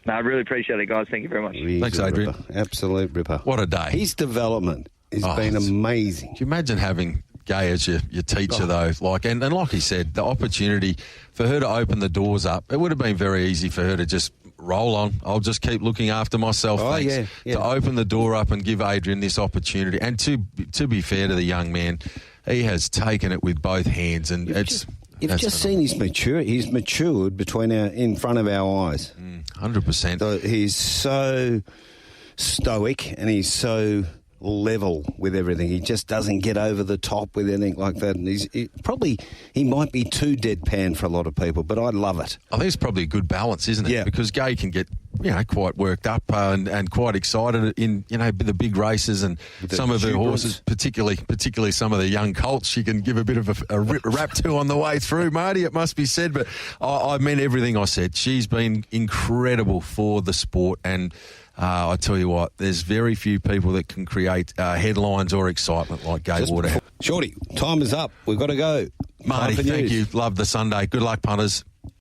L: No, I really appreciate it, guys. Thank you very much. Thanks, Adrian. Ripper. Absolute ripper. What a day. His development has been amazing. Can you imagine having Gay as your teacher, though? And like he said, the opportunity for her to open the doors up, it would have been very easy for her to just roll on. I'll just keep looking after myself. Thanks. Yeah. To open the door up and give Adrian this opportunity. And to be fair to the young man, he has taken it with both hands. And you've just seen his maturity. He's matured in front of our eyes. 100%. So he's so stoic and he's so level with everything. He just doesn't get over the top with anything like that. And he might be too deadpan for a lot of people, but I love it. I think it's probably a good balance, isn't it? Yeah. Because Gay can get quite worked up and quite excited in the big races, and some of her horses, particularly some of the young colts, she can give a bit of a rap to on the way through, Marty, it must be said. But I meant everything I said. She's been incredible for the sport, and I tell you what, there's very few people that can create headlines or excitement like Gay Waterhouse. Shorty, time is up. We've got to go. Marty, thank you. Love the Sunday. Good luck, punters.